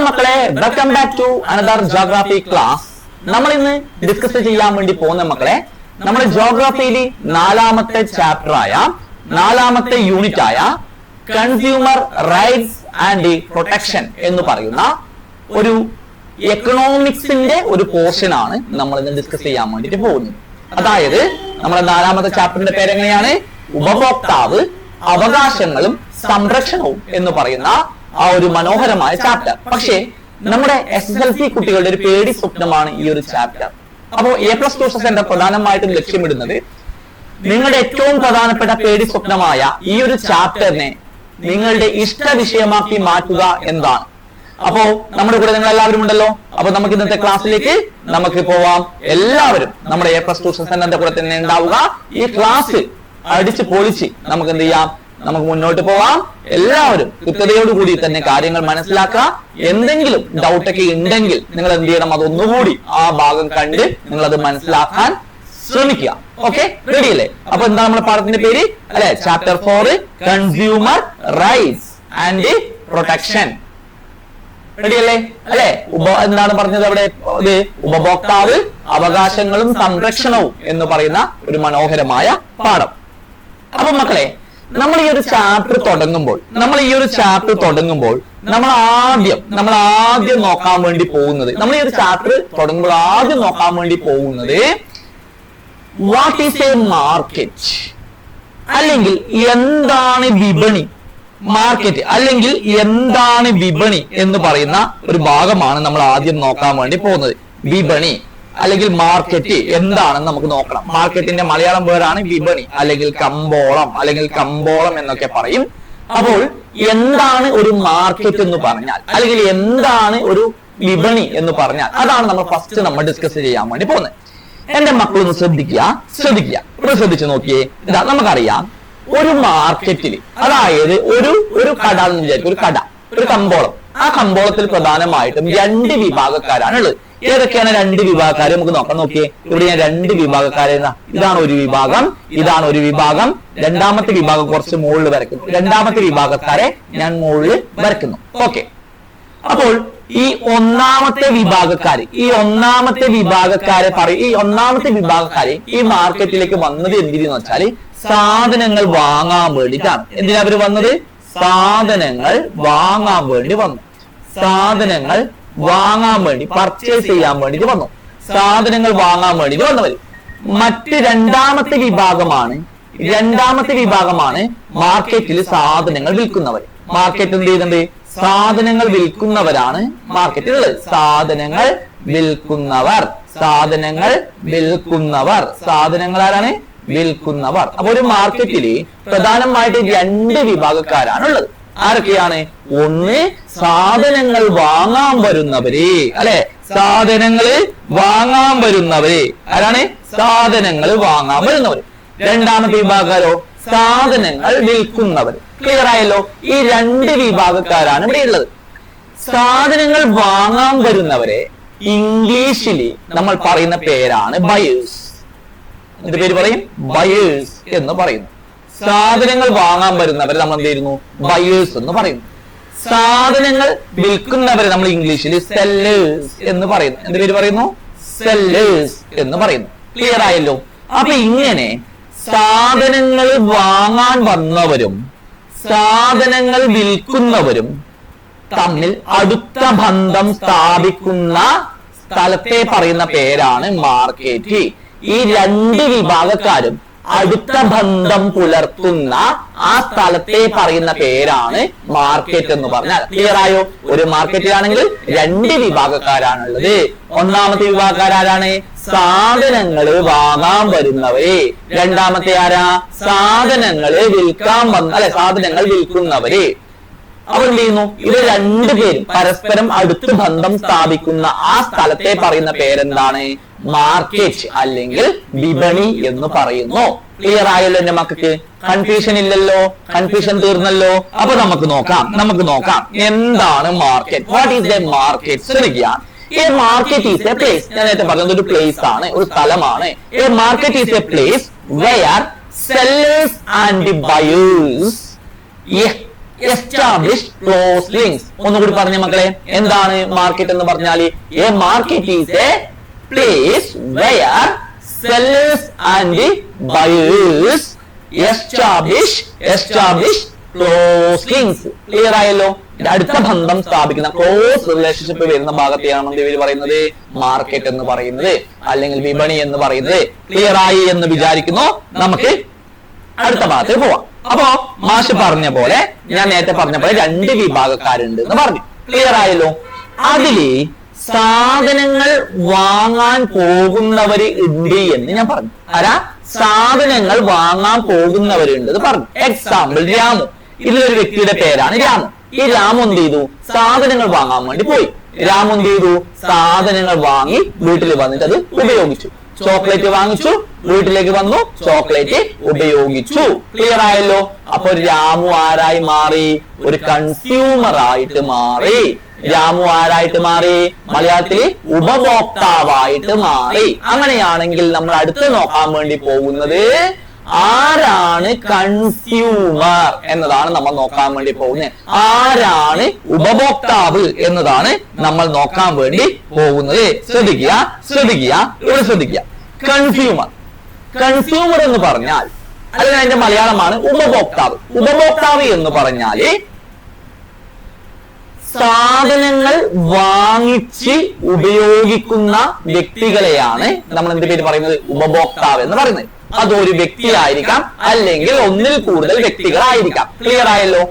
മക്കളെ, welcome back to another geography class. നമ്മൾ ഇന്ന് ഡിസ്കസ് ചെയ്യാൻ വേണ്ടി പോകുന്ന മക്കളെ, നമ്മുടെ ജോഗ്രഫിയിൽ നാലാമത്തെ ചാപ്റ്റർ ആയ നാലാമത്തെ യൂണിറ്റ് ആയ കൺസ്യൂമർ റൈറ്റ്സ് ആൻഡ് പ്രൊട്ടക്ഷൻ എന്ന് പറയുന്ന ഒരു എക്കണോമിക്സിന്റെ ഒരു പോർഷൻ ആണ് നമ്മൾ ഇന്ന് ഡിസ്കസ് ചെയ്യാൻ വേണ്ടിട്ട് പോകുന്നത്. അതായത് നമ്മുടെ നാലാമത്തെ ചാപ്റ്ററിന്റെ പേരെങ്ങനെയാണ്? ഉപഭോക്താവ്, അവകാശങ്ങളും സംരക്ഷണവും എന്ന് പറയുന്ന ആ ഒരു മനോഹരമായ ചാപ്റ്റർ. പക്ഷേ നമ്മുടെ SSLC കുട്ടികളുടെ ഒരു പേടി സ്വപ്നമാണ് ഈ ഒരു ചാപ്റ്റർ. അപ്പോൾ A+ ട്യൂഷൻ സെന്റർ പ്രധാനമായിട്ടും ലക്ഷ്യമിടുന്നത് നിങ്ങളുടെ ഏറ്റവും പ്രധാനപ്പെട്ട പേടി സ്വപ്നമായ ഈ ഒരു ചാപ്റ്ററിനെ നിങ്ങളുടെ ഇഷ്ട വിഷയമാക്കി മാറ്റുക എന്നതാണ്. അപ്പോ നമ്മുടെ കൂടെ നിങ്ങൾ എല്ലാവരും ഉണ്ടല്ലോ. അപ്പൊ നമുക്ക് ഇന്നത്തെ ക്ലാസ്സിലേക്ക് നമുക്ക് പോവാം. എല്ലാവരും നമ്മുടെ A+ ട്യൂഷൻ സെന്ററിന്റെ കൂടെ തന്നെ ഉണ്ടാവുക. ഈ ക്ലാസ് അടിച്ച് പൊളിച്ച് നമുക്ക് എന്ത് ചെയ്യാം, നമുക്ക് മുന്നോട്ട് പോവാം. എല്ലാവരും കൃത്യതയോടുകൂടി തന്നെ കാര്യങ്ങൾ മനസ്സിലാക്കുക. എന്തെങ്കിലും ഡൗട്ടൊക്കെ ഉണ്ടെങ്കിൽ നിങ്ങൾ എന്ത് ചെയ്യണം, അതൊന്നുകൂടി ആ ഭാഗം കണ്ട് നിങ്ങൾ അത് മനസ്സിലാക്കാൻ ശ്രമിക്കുക. ഓക്കെ, റെഡി അല്ലേ? അപ്പൊ എന്താ നമ്മുടെ പാഠത്തിന്റെ പേര് അല്ലെ? Chapter 4 consumer rights and protection. Ready അല്ലേ? അല്ലെ? എന്താണ് പറഞ്ഞത് അവിടെ? ഉപഭോക്താവ്, അവകാശങ്ങളും സംരക്ഷണവും എന്ന് പറയുന്ന ഒരു മനോഹരമായ പാഠം. അപ്പൊ മക്കളെ, നമ്മൾ ഈ ഒരു ചാപ്റ്റർ തുടങ്ങുമ്പോൾ നമ്മൾ ആദ്യം നോക്കാൻ വേണ്ടി പോകുന്നത്, നമ്മൾ ഈ ഒരു ചാപ്റ്റർ തുടങ്ങുമ്പോൾ ആദ്യം നോക്കാൻ വേണ്ടി പോകുന്നത് വാട്ട് ഈസ് എ മാർക്കറ്റ്, അല്ലെങ്കിൽ എന്താണ് വിപണി. മാർക്കറ്റ് അല്ലെങ്കിൽ എന്താണ് വിപണി എന്ന് പറയുന്ന ഒരു ഭാഗമാണ് നമ്മൾ ആദ്യം നോക്കാൻ വേണ്ടി പോകുന്നത്. വിപണി അല്ലെങ്കിൽ മാർക്കറ്റ് എന്താണെന്ന് നമുക്ക് നോക്കണം. മാർക്കറ്റിന്റെ മലയാളം വേർഡാണ് വിപണി, അല്ലെങ്കിൽ കമ്പോളം എന്നൊക്കെ പറയും. അപ്പോൾ എന്താണ് ഒരു മാർക്കറ്റ് എന്ന് പറഞ്ഞാൽ, അല്ലെങ്കിൽ എന്താണ് ഒരു വിപണി എന്ന് പറഞ്ഞാൽ, അതാണ് നമ്മൾ ഫസ്റ്റ് നമ്മൾ ഡിസ്കസ് ചെയ്യാൻ വേണ്ടി പോകുന്നത്. എന്റെ മക്കളൊന്ന് ശ്രദ്ധിച്ചു നോക്കിയേ. ഇതാ, നമുക്കറിയാം ഒരു മാർക്കറ്റിൽ, അതായത് ഒരു കട എന്ന് വിചാരിക്കും, ഒരു കമ്പോളം. ആ കമ്പോളത്തിൽ പ്രധാനമായിട്ടും 2 വിഭാഗക്കാരാണ് ഉള്ളത്. ഏതൊക്കെയാണ് 2 വിഭാഗക്കാരെ നമുക്ക് നോക്കാം. നോക്കിയേ, ഇവിടെ ഞാൻ 2 വിഭാഗക്കാരെ, ഇതാണ് ഒരു വിഭാഗം, രണ്ടാമത്തെ വിഭാഗം കുറച്ച് മുകളിൽ വരയ്ക്കുന്നു. രണ്ടാമത്തെ വിഭാഗക്കാരെ ഞാൻ മുകളിൽ വരയ്ക്കുന്നു. ഓക്കെ, അപ്പോൾ ഈ ഒന്നാമത്തെ വിഭാഗക്കാര് ഈ മാർക്കറ്റിലേക്ക് വന്നത് എന്തിനെന്ന് വെച്ചാല് സാധനങ്ങൾ വാങ്ങാൻ വേണ്ടിയിട്ടാണ്. എന്തിനാ അവര് വന്നത്? സാധനങ്ങൾ വാങ്ങാൻ വേണ്ടി വന്നു. പർച്ചേസ് ചെയ്യാൻ വേണ്ടിട്ട് വന്നു. സാധനങ്ങൾ വാങ്ങാൻ വേണ്ടിട്ട് വന്നവര്. മറ്റ് രണ്ടാമത്തെ വിഭാഗമാണ് മാർക്കറ്റിൽ സാധനങ്ങൾ വിൽക്കുന്നവർ. മാർക്കറ്റ് എന്ത് ചെയ്യുന്നുണ്ട്? സാധനങ്ങൾ വിൽക്കുന്നവരാണ് മാർക്കറ്റിലുള്ളത്. സാധനങ്ങൾ ആരാണ്? വിൽക്കുന്നവർ. അപ്പൊ ഒരു മാർക്കറ്റില് പ്രധാനമായിട്ട് 2 വിഭാഗക്കാരാണുള്ളത്. ആരൊക്കെയാണ്? ഒന്ന്, സാധനങ്ങൾ വാങ്ങാൻ വരുന്നവര്, അല്ലെ? ആരാണ്? സാധനങ്ങൾ വാങ്ങാൻ വരുന്നവര്. രണ്ടാമത്തെ വിഭാഗക്കാരോ? സാധനങ്ങൾ വിൽക്കുന്നവർ. ക്ലിയർ ആയല്ലോ? ഈ 2 വിഭാഗക്കാരാണ് ഇവിടെ ഉള്ളത്. സാധനങ്ങൾ വാങ്ങാൻ വരുന്നവരെ ഇംഗ്ലീഷിൽ നമ്മൾ പറയുന്ന പേരാണ് ബയേഴ്സ്. എന്ത് പേര് പറയും? ബയേഴ്സ് എന്ന് പറയുന്നു. സാധനങ്ങൾ വാങ്ങാൻ വരുന്നവരെ നമ്മൾ എന്ത് ചെയ്യുന്നു? ബയേഴ്സ് എന്ന് പറയുന്നു. സാധനങ്ങൾ വിൽക്കുന്നവരെ നമ്മൾ ഇംഗ്ലീഷിൽ സെല്ലേഴ്സ് എന്ന് പറയുന്നു. എന്ത് പേര് പറയുന്നു? സെല്ലേഴ്സ് എന്ന് പറയുന്നു. ക്ലിയർ ആയല്ലോ? അപ്പൊ ഇങ്ങനെ സാധനങ്ങൾ വാങ്ങാൻ വന്നവരും സാധനങ്ങൾ വിൽക്കുന്നവരും തമ്മിൽ അടുത്ത ബന്ധം സ്ഥാപിക്കുന്ന സ്ഥലത്തെ പറയുന്ന പേരാണ് മാർക്കറ്റ്. ഈ 2 വിഭാഗക്കാരും അടുത്ത ബന്ധം പുലർത്തുന്ന ആ സ്ഥലത്തെ പറയുന്ന പേരാണ് മാർക്കറ്റ് എന്ന് പറഞ്ഞാൽ. ക്ലിയർ ആയോ? ഒരു മാർക്കറ്റിലാണെങ്കിൽ 2 വിഭാഗക്കാരാണുള്ളത്. ഒന്നാമത്തെ വിഭാഗക്കാരാണ്? സാധനങ്ങൾ വാങ്ങാൻ വരുന്നവര്. രണ്ടാമത്തെ ആരാ? സാധനങ്ങൾ വിൽക്കുന്നവര്. അവർ എന്ത് ചെയ്യുന്നു? ഇത് 2 പേരും പരസ്പരം അടുത്ത് ബന്ധം സ്ഥാപിക്കുന്ന ആ സ്ഥലത്തെ പറയുന്ന പേരെന്താണ്? മാർക്കറ്റ് അല്ലെങ്കിൽ വിപണി എന്ന് പറയുന്നു. ക്ലിയർ ആയല്ലോ എന്റെ മക്കൾക്ക്? കൺഫ്യൂഷൻ ഇല്ലല്ലോ? കൺഫ്യൂഷൻ തീർന്നല്ലോ? അപ്പൊ നമുക്ക് നോക്കാം എന്താണ് market. What is A market? ശ്രദ്ധിക്കുക. A market is a place. ഞാൻ നേരത്തെ പറഞ്ഞത് ഒരു പ്ലേസ് ആണ്, ഒരു സ്ഥലമാണ്. A market is a place where sellers and buyers establish close links. ഒന്നുകൂടി പറഞ്ഞ മക്കളെ, എന്താണ് മാർക്കറ്റ് എന്ന് പറഞ്ഞാൽ? A market is a place where sellers and buyers establish close links. Clear ആയല്ലോ? അടുത്ത ബന്ധം സ്ഥാപിക്കുന്ന ക്ലോസ് റിലേഷൻഷിപ്പ് വരുന്ന ഭാഗത്തെയാണ് ഇവർ പറയുന്നത് മാർക്കറ്റ് എന്ന് പറയുന്നത്, അല്ലെങ്കിൽ വിപണി എന്ന് പറയുന്നത്. ക്ലിയർ ആയി എന്ന് വിചാരിക്കുന്നു. നമുക്ക് അടുത്ത ഭാഗത്ത് പോവാം. അപ്പോ മാഷ് പറഞ്ഞ പോലെ, ഞാൻ നേരത്തെ പറഞ്ഞ പോലെ 2 വിഭാഗക്കാരുണ്ട് എന്ന് പറഞ്ഞു. ക്ലിയർ ആയല്ലോ? അതില് സാധനങ്ങൾ വാങ്ങാൻ പോകുന്നവര് ഉണ്ട് എന്ന് ഞാൻ പറഞ്ഞു. ആരാ? സാധനങ്ങൾ വാങ്ങാൻ പോകുന്നവരുണ്ട് എന്ന് പറഞ്ഞു. എക്സാമ്പിൾ രാമു. ഇതിലൊരു വ്യക്തിയുടെ പേരാണ് രാമു. ഈ രാമു എന്ത് ചെയ്തു? സാധനങ്ങൾ വാങ്ങാൻ വേണ്ടി പോയി. രാമു എന്ത് ചെയ്തു? സാധനങ്ങൾ വാങ്ങി വീട്ടിൽ വന്നിട്ട് അത് ഉപയോഗിച്ചു. ചോക്ലേറ്റ് വാങ്ങിച്ചു, വീട്ടിലേക്ക് വന്നു, ചോക്ലേറ്റ് ഉപയോഗിച്ചു. ക്ലിയർ ആയല്ലോ? അപ്പൊ രാമു ആരായി മാറി? ഒരു കൺസ്യൂമർ ആയിട്ട് മാറി. രാമു ആരായിട്ട് മാറി? മലയാളത്തിൽ ഉപഭോക്താവായിട്ട് മാറി. അങ്ങനെയാണെങ്കിൽ നമ്മൾ അടുത്ത് നോക്കാൻ വേണ്ടി പോകുന്നത് ആരാണ് കൺസ്യൂമർ എന്നതാണ് നമ്മൾ നോക്കാൻ വേണ്ടി പോകുന്നത്. ആരാണ് ഉപഭോക്താവ് എന്നതാണ് നമ്മൾ നോക്കാൻ വേണ്ടി പോകുന്നത്. ശ്രദ്ധിക്കുക. ഇവിടെ ശ്രദ്ധിക്കുക. കൺസ്യൂമർ എന്ന് പറഞ്ഞാൽ, അല്ലെങ്കിൽ അതിന്റെ മലയാളമാണ് ഉപഭോക്താവ്. ഉപഭോക്താവ് എന്ന് പറഞ്ഞാല് സാധനങ്ങൾ വാങ്ങിച്ച് ഉപയോഗിക്കുന്ന വ്യക്തികളെയാണ് നമ്മൾ എന്ത് പേര് പറയുന്നത്? ഉപഭോക്താവ് എന്ന് പറയുന്നത്. അതൊരു വ്യക്തിയായിരിക്കാം, അല്ലെങ്കിൽ ഒന്നിൽ കൂടുതൽ വ്യക്തികളായിരിക്കാം. ക്ലിയർ ആയല്ലോ?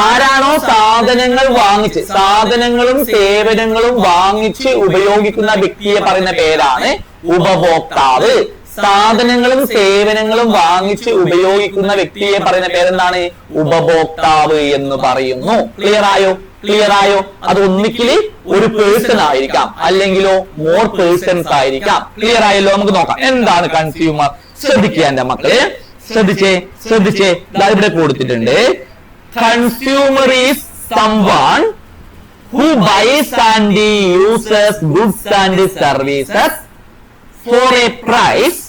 ആരാണോ സാധനങ്ങൾ വാങ്ങിച്ച്, സാധനങ്ങളും സേവനങ്ങളും വാങ്ങിച്ച് ഉപയോഗിക്കുന്ന വ്യക്തിയെ പറയുന്ന പേരാണ് ഉപഭോക്താവ്. സാധനങ്ങളും സേവനങ്ങളും വാങ്ങിച്ച് ഉപയോഗിക്കുന്ന വ്യക്തിയെ പറയുന്ന പേരെന്താണ്? ഉപഭോക്താവ് എന്ന് പറയുന്നു. ക്ലിയർ ആയോ? അത് ഒന്നിക്കില് ഒരു പേഴ്സൺ ആയിരിക്കാം, അല്ലെങ്കിലോ മോർ പേഴ്സൺസ് ആയിരിക്കാം. ക്ലിയർ ആയല്ലോ? നമുക്ക് നോക്കാം എന്താണ് കൺസ്യൂമർ. ശ്രദ്ധിക്കുക എന്റെ മക്കളെ, ശ്രദ്ധിച്ചേ. ഇവിടെ കൊടുത്തിട്ടുണ്ട്. Consumer is someone who buys and uses goods and services for a price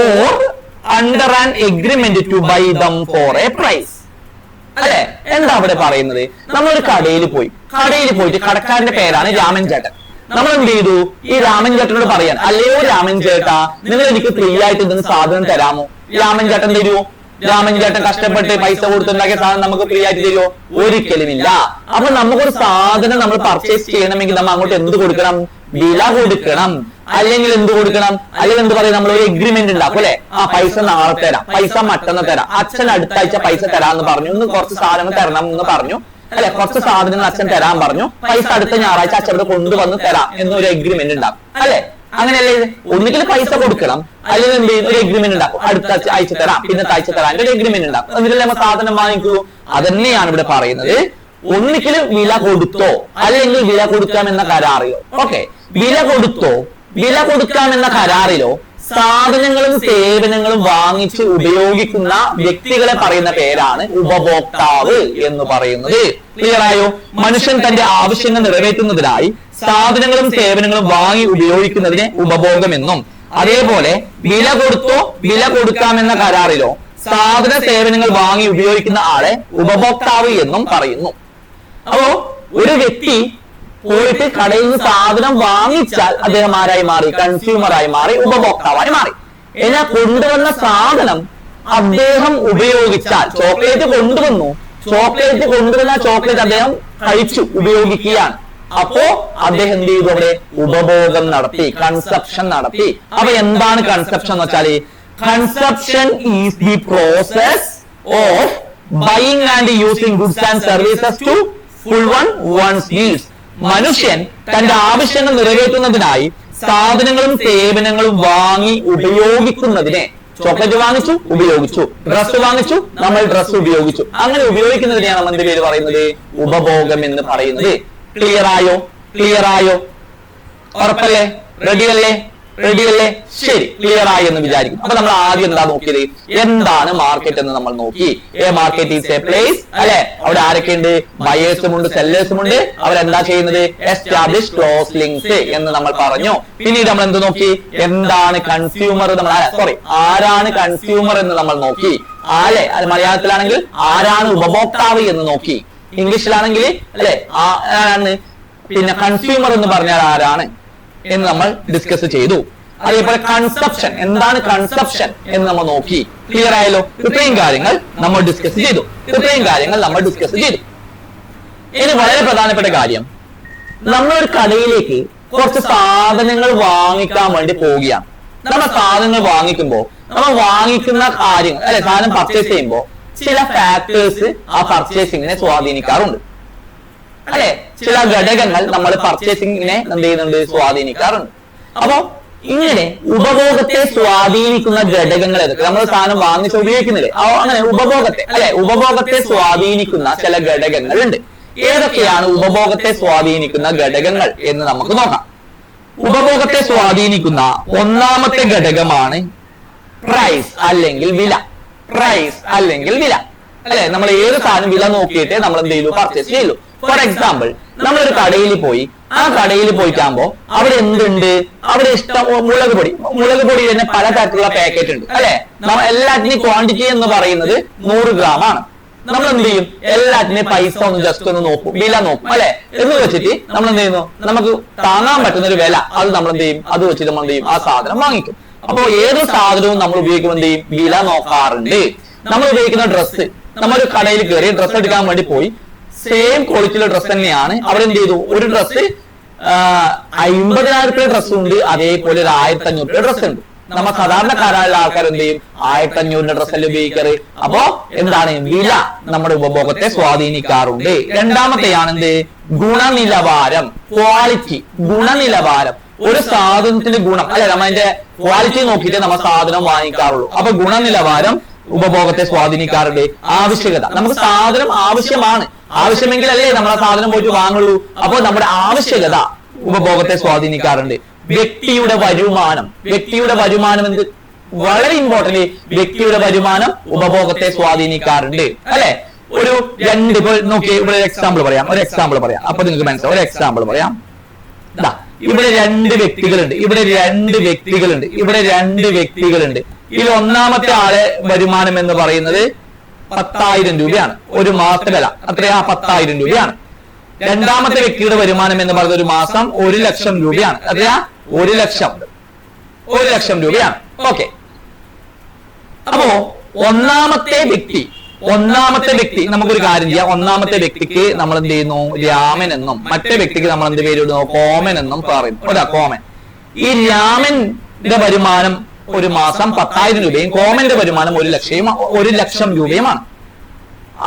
or under an agreement to buy them for a price. അല്ലെ? എന്താ അവിടെ പറയുന്നത്? നമ്മളൊരു കടയിൽ പോയിട്ട് കടക്കാരന്റെ പേരാണ് രാമൻ ചേട്ടൻ. നമ്മൾ എന്ത് ചെയ്തു? ഈ രാമൻ ചേട്ടനോട് പറയാൻ, അല്ലയോ രാമൻ ചേട്ടാ, നിങ്ങൾ എനിക്ക് ഫ്രീ ആയിട്ട് ഇതിന് സാധനം തരാമോ? രാമൻ ചേട്ടൻ തരുമോ? രാമൻ ചേട്ടൻ കഷ്ടപ്പെട്ട് പൈസ കൊടുത്തുണ്ടാക്കിയ സാധനം നമുക്ക് ഫ്രീ ആയിട്ട് തരുമോ? ഒരിക്കലുമില്ല. അപ്പൊ നമുക്കൊരു സാധനം നമ്മൾ പർച്ചേസ് ചെയ്യണമെങ്കിൽ നമ്മൾ അങ്ങോട്ട് എന്ത് കൊടുക്കണം? വില കൊടുക്കണം. അല്ലെങ്കിൽ എന്ത് കൊടുക്കണം? അല്ലെങ്കിൽ എന്ത് പറയും? നമ്മൾ ഒരു എഗ്രിമെന്റ് ഉണ്ടാക്കും അല്ലെ? പൈസ നാളെ തരാം, പൈസ മറ്റന്ന് തരാം, അച്ഛൻ അടുത്ത ആഴ്ച പൈസ തരാമെന്ന് പറഞ്ഞു, ഇന്ന് കുറച്ച് സാധനങ്ങൾ തരണം എന്ന് പറഞ്ഞു അല്ലെ? കുറച്ച് സാധനങ്ങൾ അച്ഛൻ തരാൻ പറഞ്ഞു, പൈസ അടുത്ത ഞായറാഴ്ച അച്ഛൻ ഇവിടെ കൊണ്ടുവന്ന് തരാം എന്നൊരു എഗ്രിമെന്റ് ഉണ്ടാക്കും അല്ലെ? അങ്ങനെയല്ലേ? ഒന്നുകിൽ പൈസ കൊടുക്കണം, അല്ലെങ്കിൽ എന്ത് ചെയ്യും? ഒരു എഗ്രിമെന്റ് ഉണ്ടാക്കും. അടുത്ത ആഴ്ച തരാം, പിന്നത്തെ ആഴ്ച തരാം, ഒരു എഗ്രിമെന്റ് ഉണ്ടാക്കും. എന്നിട്ടല്ലേ നമ്മൾ സാധനം വാങ്ങിക്കൂ. അതന്നെയാണ് ഇവിടെ പറയുന്നത്. ഒന്നിക്കൽ വില കൊടുത്തോ, അല്ലെങ്കിൽ വില കൊടുക്കാമെന്ന കരാറിലോ. ഓക്കെ, വില കൊടുക്കാമെന്ന കരാറിലോ സാധനങ്ങളും സേവനങ്ങളും വാങ്ങിച്ച് ഉപയോഗിക്കുന്ന വ്യക്തികളെ പറയുന്ന പേരാണ് ഉപഭോക്താവ് എന്ന് പറയുന്നത്. ക്ലിയർ ആയോ? മനുഷ്യൻ തന്റെ ആവശ്യങ്ങൾ നിറവേറ്റുന്നതിനായി സാധനങ്ങളും സേവനങ്ങളും വാങ്ങി ഉപയോഗിക്കുന്നതിനെ ഉപഭോഗം എന്നും, അതേപോലെ വില കൊടുക്കാമെന്ന കരാറിലോ സാധന സേവനങ്ങൾ വാങ്ങി ഉപയോഗിക്കുന്ന ആളെ ഉപഭോക്താവ് എന്നും പറയുന്നു. അപ്പോ ഒരു വ്യക്തി പോയിട്ട് കടയിൽ നിന്ന് സാധനം വാങ്ങിച്ചാൽ അദ്ദേഹം ആരായി മാറി? കൺസ്യൂമറായി മാറി, ഉപഭോക്താവായി മാറി. എന്നാൽ കൊണ്ടുവന്ന സാധനം അദ്ദേഹം ഉപയോഗിച്ചാൽ, ചോക്ലേറ്റ് കൊണ്ടുവന്ന ചോക്ലേറ്റ് അദ്ദേഹം കഴിച്ചു ഉപയോഗിക്കുകയാണ്. അപ്പോ അദ്ദേഹം എന്ത് ചെയ്തു? അവിടെ ഉപഭോഗം നടത്തി, കൺസപ്ഷൻ നടത്തി. അപ്പൊ എന്താണ് കൺസപ്ഷൻ എന്ന് വെച്ചാല്, consumption is the process of buying and using goods and services to fulfil one's needs. മനുഷ്യൻ തന്റെ ആവശ്യങ്ങൾ നിറവേറ്റുന്നതിനായി സാധനങ്ങളും സേവനങ്ങളും വാങ്ങി ഉപയോഗിക്കുന്നതിനെ, ചോക്ലേറ്റ് വാങ്ങിച്ചു ഉപയോഗിച്ചു, ഡ്രസ്സ് വാങ്ങിച്ചു നമ്മൾ ഡ്രസ്സ് ഉപയോഗിച്ചു, അങ്ങനെ ഉപയോഗിക്കുന്നതിനെയാണ് നമ്മൾ എന്ത് പേര് പറയുന്നത്? ഉപഭോഗം എന്ന് പറയുന്നത്. ക്ലിയർ ആയോ? ഉറപ്പല്ലേ? റെഡിയല്ലേ? റെഡി അല്ലേ? ശരി, ക്ലിയർ ആയി എന്ന് വിചാരിക്കും. അപ്പൊ നമ്മൾ ആദ്യം എന്താ നോക്കിയത്? എന്താണ് മാർക്കറ്റ് എന്ന് നമ്മൾ നോക്കി. A market is a place അല്ലെ, അവിടെ ആരൊക്കെയുണ്ട്? ബയേഴ്സും ഉണ്ട്, സെല്ലേഴ്സും ഉണ്ട്. അവരെന്താ ചെയ്യുന്നത്? എസ്റ്റാബ്ലിഷ് ക്ലോസ് ലിങ്ക്സ് എന്ന് നമ്മൾ പറഞ്ഞു. പിന്നീട് നമ്മൾ എന്ത് നോക്കി? എന്താണ് കൺസ്യൂമർ? ആരാണ് കൺസ്യൂമർ എന്ന് നമ്മൾ നോക്കി. അല്ലെ, അത് മലയാളത്തിലാണെങ്കിൽ ആരാണ് ഉപഭോക്താവ് എന്ന് നോക്കി. ഇംഗ്ലീഷിലാണെങ്കിൽ അല്ലെ ആരാണ്, പിന്നെ കൺസ്യൂമർ എന്ന് പറഞ്ഞാൽ ആരാണ് എന്ന് നമ്മൾ ഡിസ്കസ് ചെയ്തു. അതേപോലെ കൺസപ്ഷൻ, എന്താണ് കൺസപ്ഷൻ എന്ന് നമ്മൾ നോക്കി. ക്ലിയർ ആയല്ലോ? ഇത്രയും കാര്യങ്ങൾ നമ്മൾ ഡിസ്കസ് ചെയ്തു. ഇനി വളരെ പ്രധാനപ്പെട്ട കാര്യം, നമ്മളൊരു കടയിലേക്ക് കുറച്ച് സാധനങ്ങൾ വാങ്ങിക്കാൻ വേണ്ടി പോവുകയാണ്. നമ്മൾ സാധനങ്ങൾ വാങ്ങിക്കുമ്പോൾ നമ്മൾ വാങ്ങിക്കുന്ന കാര്യങ്ങൾ അല്ലെ, സാധനം പർച്ചേസ് ചെയ്യുമ്പോൾ ചില ഫാക്ടേഴ്സ് ആ പർച്ചേസിങ്ങിനെ സ്വാധീനിക്കാറുണ്ട് അല്ലെ. ചില ഘടകങ്ങൾ നമ്മൾ പർച്ചേസിങ്ങിനെ എന്ത് ചെയ്യുന്നുണ്ട്? സ്വാധീനിക്കാറുണ്ട്. അപ്പോ ഇങ്ങനെ ഉപഭോഗത്തെ സ്വാധീനിക്കുന്ന ഘടകങ്ങൾ ഏതൊക്കെ? നമ്മൾ സാധനം വാങ്ങിച്ച് ഉപയോഗിക്കുന്നില്ലേ, അങ്ങനെ ഉപഭോഗത്തെ സ്വാധീനിക്കുന്ന ചില ഘടകങ്ങളുണ്ട്. ഏതൊക്കെയാണ് ഉപഭോഗത്തെ സ്വാധീനിക്കുന്ന ഘടകങ്ങൾ എന്ന് നമുക്ക് നോക്കാം. ഉപഭോഗത്തെ സ്വാധീനിക്കുന്ന ഒന്നാമത്തെ ഘടകമാണ് പ്രൈസ് അല്ലെങ്കിൽ വില. അല്ലെ, നമ്മൾ ഏത് സാധനം വില നോക്കിയിട്ട് നമ്മൾ എന്ത് ചെയ്തു? പർച്ചേസ് ചെയ്തു. ഫോർ എക്സാമ്പിൾ, നമ്മളൊരു കടയിൽ പോയി, ആ കടയിൽ പോയിട്ടാകുമ്പോ അവിടെ എന്തുണ്ട്? അവിടെ ഇഷ്ടം മുളക് പൊടി തന്നെ പല തരത്തിലുള്ള പാക്കറ്റ് ഉണ്ട് അല്ലെ. എല്ലാറ്റിനും ക്വാണ്ടിറ്റി എന്ന് പറയുന്നത് 100 gram ആണ്. നമ്മൾ എന്ത് ചെയ്യും? എല്ലാറ്റിനും പൈസ ഒന്ന് ജസ്റ്റ് ഒന്ന് നോക്കും, വില നോക്കും അല്ലെ. എന്ന് വെച്ചിട്ട് നമ്മൾ എന്ത് ചെയ്യുന്നു? നമുക്ക് താങ്ങാൻ പറ്റുന്ന ഒരു വില അത് നമ്മൾ എന്ത് ചെയ്യും? അത് വെച്ചിട്ട് നമ്മൾ എന്ത് ചെയ്യും? ആ സാധനം വാങ്ങിക്കും. അപ്പൊ ഏത് സാധനവും നമ്മൾ ഉപയോഗിക്കുമ്പോൾ എന്ത് ചെയ്യും? വില നോക്കാറുണ്ട്. നമ്മൾ ഉപയോഗിക്കുന്ന ഡ്രസ്സ്, നമ്മളൊരു കടയിൽ കയറി ഡ്രസ്സ് എടുക്കാൻ വേണ്ടി പോയി, സെയിം ക്വാളിറ്റിയിലുള്ള ഡ്രസ്സ് തന്നെയാണ്. അവിടെ എന്ത് ചെയ്തു? ഒരു ഡ്രസ്സ് 50,000 ഡ്രസ്സ് ഉണ്ട്, അതേപോലെ ഒരു 1,500 ഡ്രസ്സ് ഉണ്ട്. നമ്മൾ സാധാരണക്കാരായുള്ള ആൾക്കാർ എന്ത് ചെയ്യും? 1,500 ഡ്രസ്സല്ലേ ഉപയോഗിക്കാറ്. അപ്പോ എന്താണ്? വില നമ്മുടെ ഉപഭോഗത്തെ സ്വാധീനിക്കാറുണ്ട്. രണ്ടാമത്തെയാണ് എന്ത്? ഗുണനിലവാരം, ക്വാളിറ്റി. ഒരു സാധനത്തിന്റെ ഗുണം അല്ലെ, നമ്മൾ അതിന്റെ ക്വാളിറ്റി നോക്കിയിട്ട് നമ്മൾ സാധനം വാങ്ങിക്കാറുള്ളൂ. അപ്പൊ ഗുണനിലവാരം ഉപഭോഗത്തെ സ്വാധീനിക്കാറുണ്ട്. ആവശ്യകത, നമുക്ക് സാധനം ആവശ്യമെങ്കിലല്ലേ നമ്മൾ ആ സാധനം പോയിട്ട് വാങ്ങുള്ളൂ. അപ്പോൾ നമ്മുടെ ആവശ്യകത ഉപഭോഗത്തെ സ്വാധീനിക്കാറുണ്ട്. വ്യക്തിയുടെ വരുമാനം എന്ത്? വളരെ ഇമ്പോർട്ടന്റ്. വ്യക്തിയുടെ വരുമാനം ഉപഭോഗത്തെ സ്വാധീനിക്കാറുണ്ട് അല്ലെ. ഒരു രണ്ട് നോക്കി, ഇവിടെ ഒരു എക്സാമ്പിൾ പറയാം. അപ്പൊ നിങ്ങൾക്ക് മനസ്സിലാവും. ഒരു എക്സാമ്പിൾ പറയാം. ഇവിടെ രണ്ട് വ്യക്തികളുണ്ട്. ഇതിൽ ഒന്നാമത്തെ ആളെ വരുമാനം എന്ന് പറയുന്നത് 10,000 രൂപയാണ്. ഒരു മാസത്തെ വില അത്രയാ? 10,000 രൂപയാണ്. രണ്ടാമത്തെ വ്യക്തിയുടെ വരുമാനം എന്ന് പറയുന്നത് ഒരു മാസം 1,00,000 രൂപയാണ്. അത്രയാ? 1,00,000 രൂപയാണ്. ഓക്കെ. അപ്പോ ഒന്നാമത്തെ വ്യക്തി നമുക്കൊരു കാര്യം ചെയ്യാം. ഒന്നാമത്തെ വ്യക്തിക്ക് നമ്മൾ എന്ത് ചെയ്യുന്നു? രാമൻ എന്നും, മറ്റേ വ്യക്തിക്ക് നമ്മൾ എന്ത് പേര് ഇടുന്നു? കോമൻ എന്നും പറയും. കോമൻ. ഈ രാമന്റെ വരുമാനം ഒരു മാസം 10,000 രൂപയും കോമന്റെ വരുമാനം 1,00,000 രൂപയുമാണ്.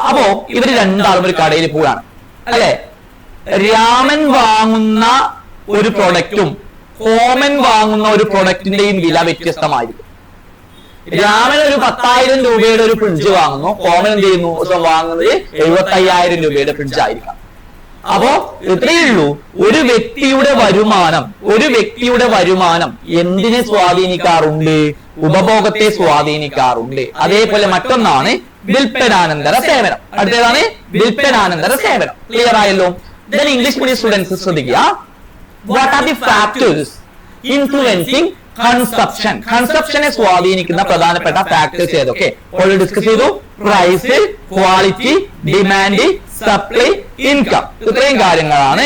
അപ്പോ ഇവര് രണ്ടാളും ഒരു കടയിൽ പോവുകയാണ് അല്ലെ. രാമൻ വാങ്ങുന്ന ഒരു പ്രൊഡക്റ്റും കോമൻ വാങ്ങുന്ന ഒരു പ്രൊഡക്റ്റിന്റെയും വില വ്യത്യസ്തമായിരിക്കും. രാമൻ ഒരു 10,000 രൂപയുടെ ഒരു ഫ്രിഡ്ജ് വാങ്ങുന്നു, കോമൻ എന്ത് ചെയ്യുന്നു? വാങ്ങുന്നത് 75,000 രൂപയുടെ ഫ്രിഡ്ജ് ആയിരിക്കാം. അപ്പോ ഇത്രയേ ഉള്ളൂ. ഒരു വ്യക്തിയുടെ വരുമാനം എന്തിനെ സ്വാധീനിക്കാറുണ്ട്? ഉപഭോഗത്തെ സ്വാധീനിക്കാറുണ്ട്. അതേപോലെ മറ്റൊന്നാണ് വിൽപ്പനാനന്തര സേവനം. അടുത്തതാണ് വിൽപ്പനാനന്തര സേവനം. ക്ലിയർ ആയല്ലോ? then English medium students ശ്രദ്ധിക്കുക. what are the factors influencing കൺസപ്ഷനെ സ്വാധീനിക്കുന്ന പ്രധാനപ്പെട്ട ഫാക്ടേഴ്സ് ഏതൊക്കെ? ഓൾറെഡി ഡിസ്കസ് ചെയ്തു. Price, quality, demand, supply, income. ഇത്രയും കാര്യങ്ങളാണ്.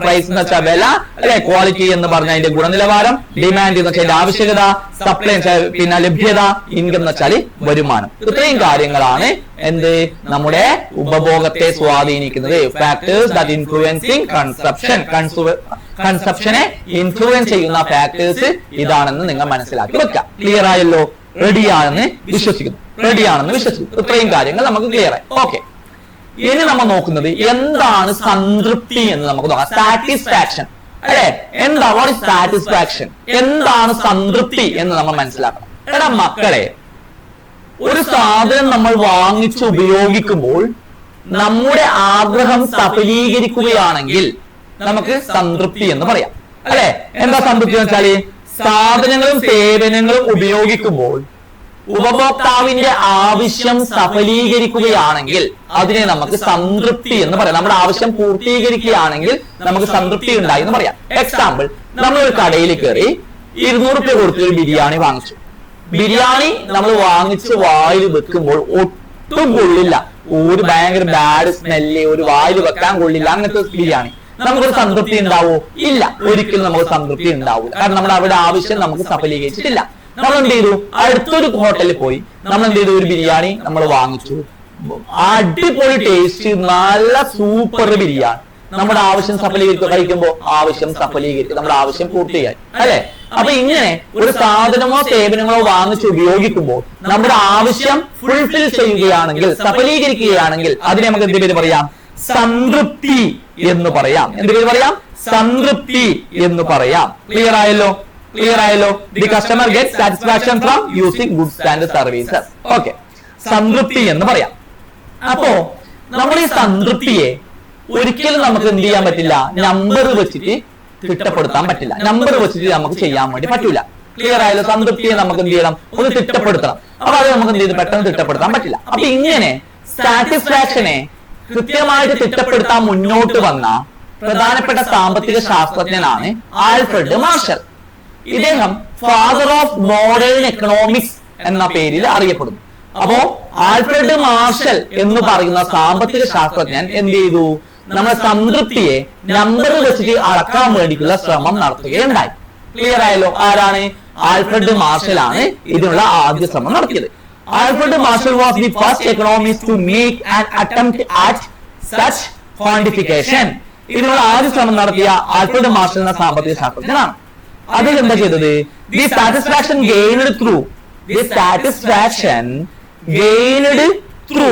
പ്രൈസ് എന്ന് വെച്ചാൽ വില അല്ലെ, ക്വാളിറ്റി എന്ന് പറഞ്ഞാൽ അതിന്റെ ഗുണനിലവാരം, ഡിമാൻഡ് എന്ന് വെച്ചാൽ അതിന്റെ ആവശ്യകത, സപ്ലൈ പിന്നെ ലഭ്യത, ഇൻകം എന്ന് വെച്ചാൽ വരുമാനം. ഇത്രയും കാര്യങ്ങളാണ് എന്ത്? നമ്മുടെ ഉപഭോഗത്തെ സ്വാധീനിക്കുന്നത്. ഫാക്ടേഴ്സ് ദാറ്റ് ഇൻഫ്ലുവൻസിങ് കൺസപ്ഷനെ ഇൻഫ്ലുവൻസ് ചെയ്യുന്ന ഫാക്ടേഴ്സ് ഇതാണെന്ന് നിങ്ങൾ മനസ്സിലാക്കി വെക്കാം. ക്ലിയർ ആയല്ലോ? റെഡിയാണെന്ന് വിശ്വസിക്കുന്നു. ഇത്രയും കാര്യങ്ങൾ നമുക്ക് ക്ലിയർ ആയി. ഓക്കെ. ഇനി നമ്മൾ നോക്കുന്നത് എന്താണ് സംതൃപ്തി എന്ന് നമുക്ക് നോക്കാം. സാറ്റിസ്ഫാക്ഷൻ അല്ലെ. What is satisfaction? എന്താണ് സംതൃപ്തി എന്ന് നമ്മൾ മനസ്സിലാക്കണം. എടാ മക്കളെ, ഒരു സാധനം നമ്മൾ വാങ്ങിച്ച് ഉപയോഗിക്കുമ്പോൾ നമ്മുടെ ആഗ്രഹം സഫലീകരിക്കുകയാണെങ്കിൽ നമുക്ക് സംതൃപ്തി എന്ന് പറയാം അല്ലെ? എന്താ സംതൃപ്തി എന്ന് വെച്ചാല് സാധനങ്ങളും സേവനങ്ങളും ഉപയോഗിക്കുമ്പോൾ ഉപഭോക്താവിന്റെ ആവശ്യം സഫലീകരിക്കുകയാണെങ്കിൽ അതിനെ നമുക്ക് സംതൃപ്തി എന്ന് പറയാം. നമ്മുടെ ആവശ്യം പൂർത്തീകരിക്കുകയാണെങ്കിൽ നമുക്ക് സംതൃപ്തി ഉണ്ടായി എന്ന് പറയാം. എക്സാമ്പിൾ, നമ്മളൊരു കടയിൽ കയറി 200 രൂപ കൊടുത്ത് ഒരു ബിരിയാണി വാങ്ങിച്ചു. ബിരിയാണി നമ്മൾ വാങ്ങിച്ച് വായിൽ വെക്കുമ്പോൾ ഒട്ടും കൊള്ളില്ല, ഒരു ഭയങ്കര ബാഡ് സ്മെല്ല്, ഒരു വായിൽ വെക്കാൻ കൊള്ളില്ല, അങ്ങനത്തെ ബിരിയാണി. നമുക്കൊരു സംതൃപ്തി ഉണ്ടാവോ? ഇല്ല, ഒരിക്കലും നമുക്ക് സംതൃപ്തി ഉണ്ടാവില്ല. കാരണം നമ്മുടെ അവിടെ ആവശ്യം നമുക്ക് സഫലീകരിച്ചിട്ടില്ല. നമ്മൾ എന്ത് ചെയ്തു? അടുത്തൊരു ഹോട്ടലിൽ പോയി നമ്മൾ എന്ത് ചെയ്തു? ഒരു ബിരിയാണി നമ്മൾ വാങ്ങിച്ചു. അടിപൊളി ടേസ്റ്റ്, നല്ല സൂപ്പർ ബിരിയാണി. നമ്മുടെ ആവശ്യം സഫലീകരിക്കുക, കഴിക്കുമ്പോൾ ആവശ്യം സഫലീകരിക്കുക, നമ്മുടെ ആവശ്യം പൂർത്തിയായി, അല്ലെ? അപ്പൊ ഇങ്ങനെ ഒരു സാധനമോ സേവനങ്ങളോ വാങ്ങിച്ച് ഉപയോഗിക്കുമ്പോൾ നമ്മുടെ ആവശ്യം ഫുൾഫിൽ ചെയ്യുകയാണെങ്കിൽ, സഫലീകരിക്കുകയാണെങ്കിൽ അതിനെ നമുക്ക് എന്ത് പേര് പറയാം? സംതൃപ്തി എന്ന് പറയാം. എന്ത് പേര് പറയാം? സംതൃപ്തി എന്ന് പറയാം. ക്ലിയർ ആയല്ലോ? ക്ലിയർ ആയല്ലോ? The customer get satisfaction from using goods and services. Okay, സംതൃപ്തി എന്ന് പറയാം. അപ്പോ നമ്മൾ ഈ സംതൃപ്തിയെ ഒരിക്കലും നമുക്ക് എന്ത് ചെയ്യാൻ പറ്റില്ല? നമ്പർ വെച്ചിട്ട് തിട്ടപ്പെടുത്താൻ പറ്റില്ല. നമ്പർ വെച്ചിട്ട് നമുക്ക് ചെയ്യാൻ വേണ്ടി പറ്റൂല. ക്ലിയർ ആയല്ലോ? സംതൃപ്തിയെ നമുക്ക് എന്ത് ചെയ്യണം? ഒന്ന് തിട്ടപ്പെടുത്തണം. അപ്പൊ അത് നമുക്ക് എന്ത് ചെയ്ത് പെട്ടെന്ന് തിട്ടപ്പെടുത്താൻ പറ്റില്ല. അപ്പൊ ഇങ്ങനെ സാറ്റിസ്ഫാക്ഷനെ കൃത്യമായിട്ട് തിട്ടപ്പെടുത്താൻ മുന്നോട്ട് വന്ന പ്രധാനപ്പെട്ട സാമ്പത്തിക ശാസ്ത്രജ്ഞനാണ് ആൽഫ്രഡ് മാർഷൽ. ഇദ്ദേഹം ഫാദർ ഓഫ് മോഡേൺ എക്കണോമിക്സ് എന്ന പേരിൽ അറിയപ്പെടുന്നു. അപ്പോ ആൽഫ്രഡ് മാർഷൽ എന്ന് പറയുന്ന സാമ്പത്തിക ശാസ്ത്രജ്ഞൻ എന്ത് ചെയ്തു? നമ്മുടെ സംതൃപ്തിയെ നമ്പർ വെച്ചിട്ട് അളക്കാൻ വേണ്ടിയിട്ടുള്ള ശ്രമം നടത്തുകയുണ്ടായി. ക്ലിയർ ആയല്ലോ? ആരാണ്? ആൽഫ്രഡ് മാർഷൽ ആണ് ഇതിനുള്ള ആദ്യ ശ്രമം നടത്തിയത്. Alfred Marshall was the first economist to make an attempt at such quantification. ഇതിനുള്ള ആദ്യ ശ്രമം നടത്തിയ ആൽഫ്രഡ് മാർഷൽ എന്ന സാമ്പത്തിക ശാസ്ത്രജ്ഞനാണ്. അതിൽ എന്താ ചെയ്തത്? The satisfaction gained through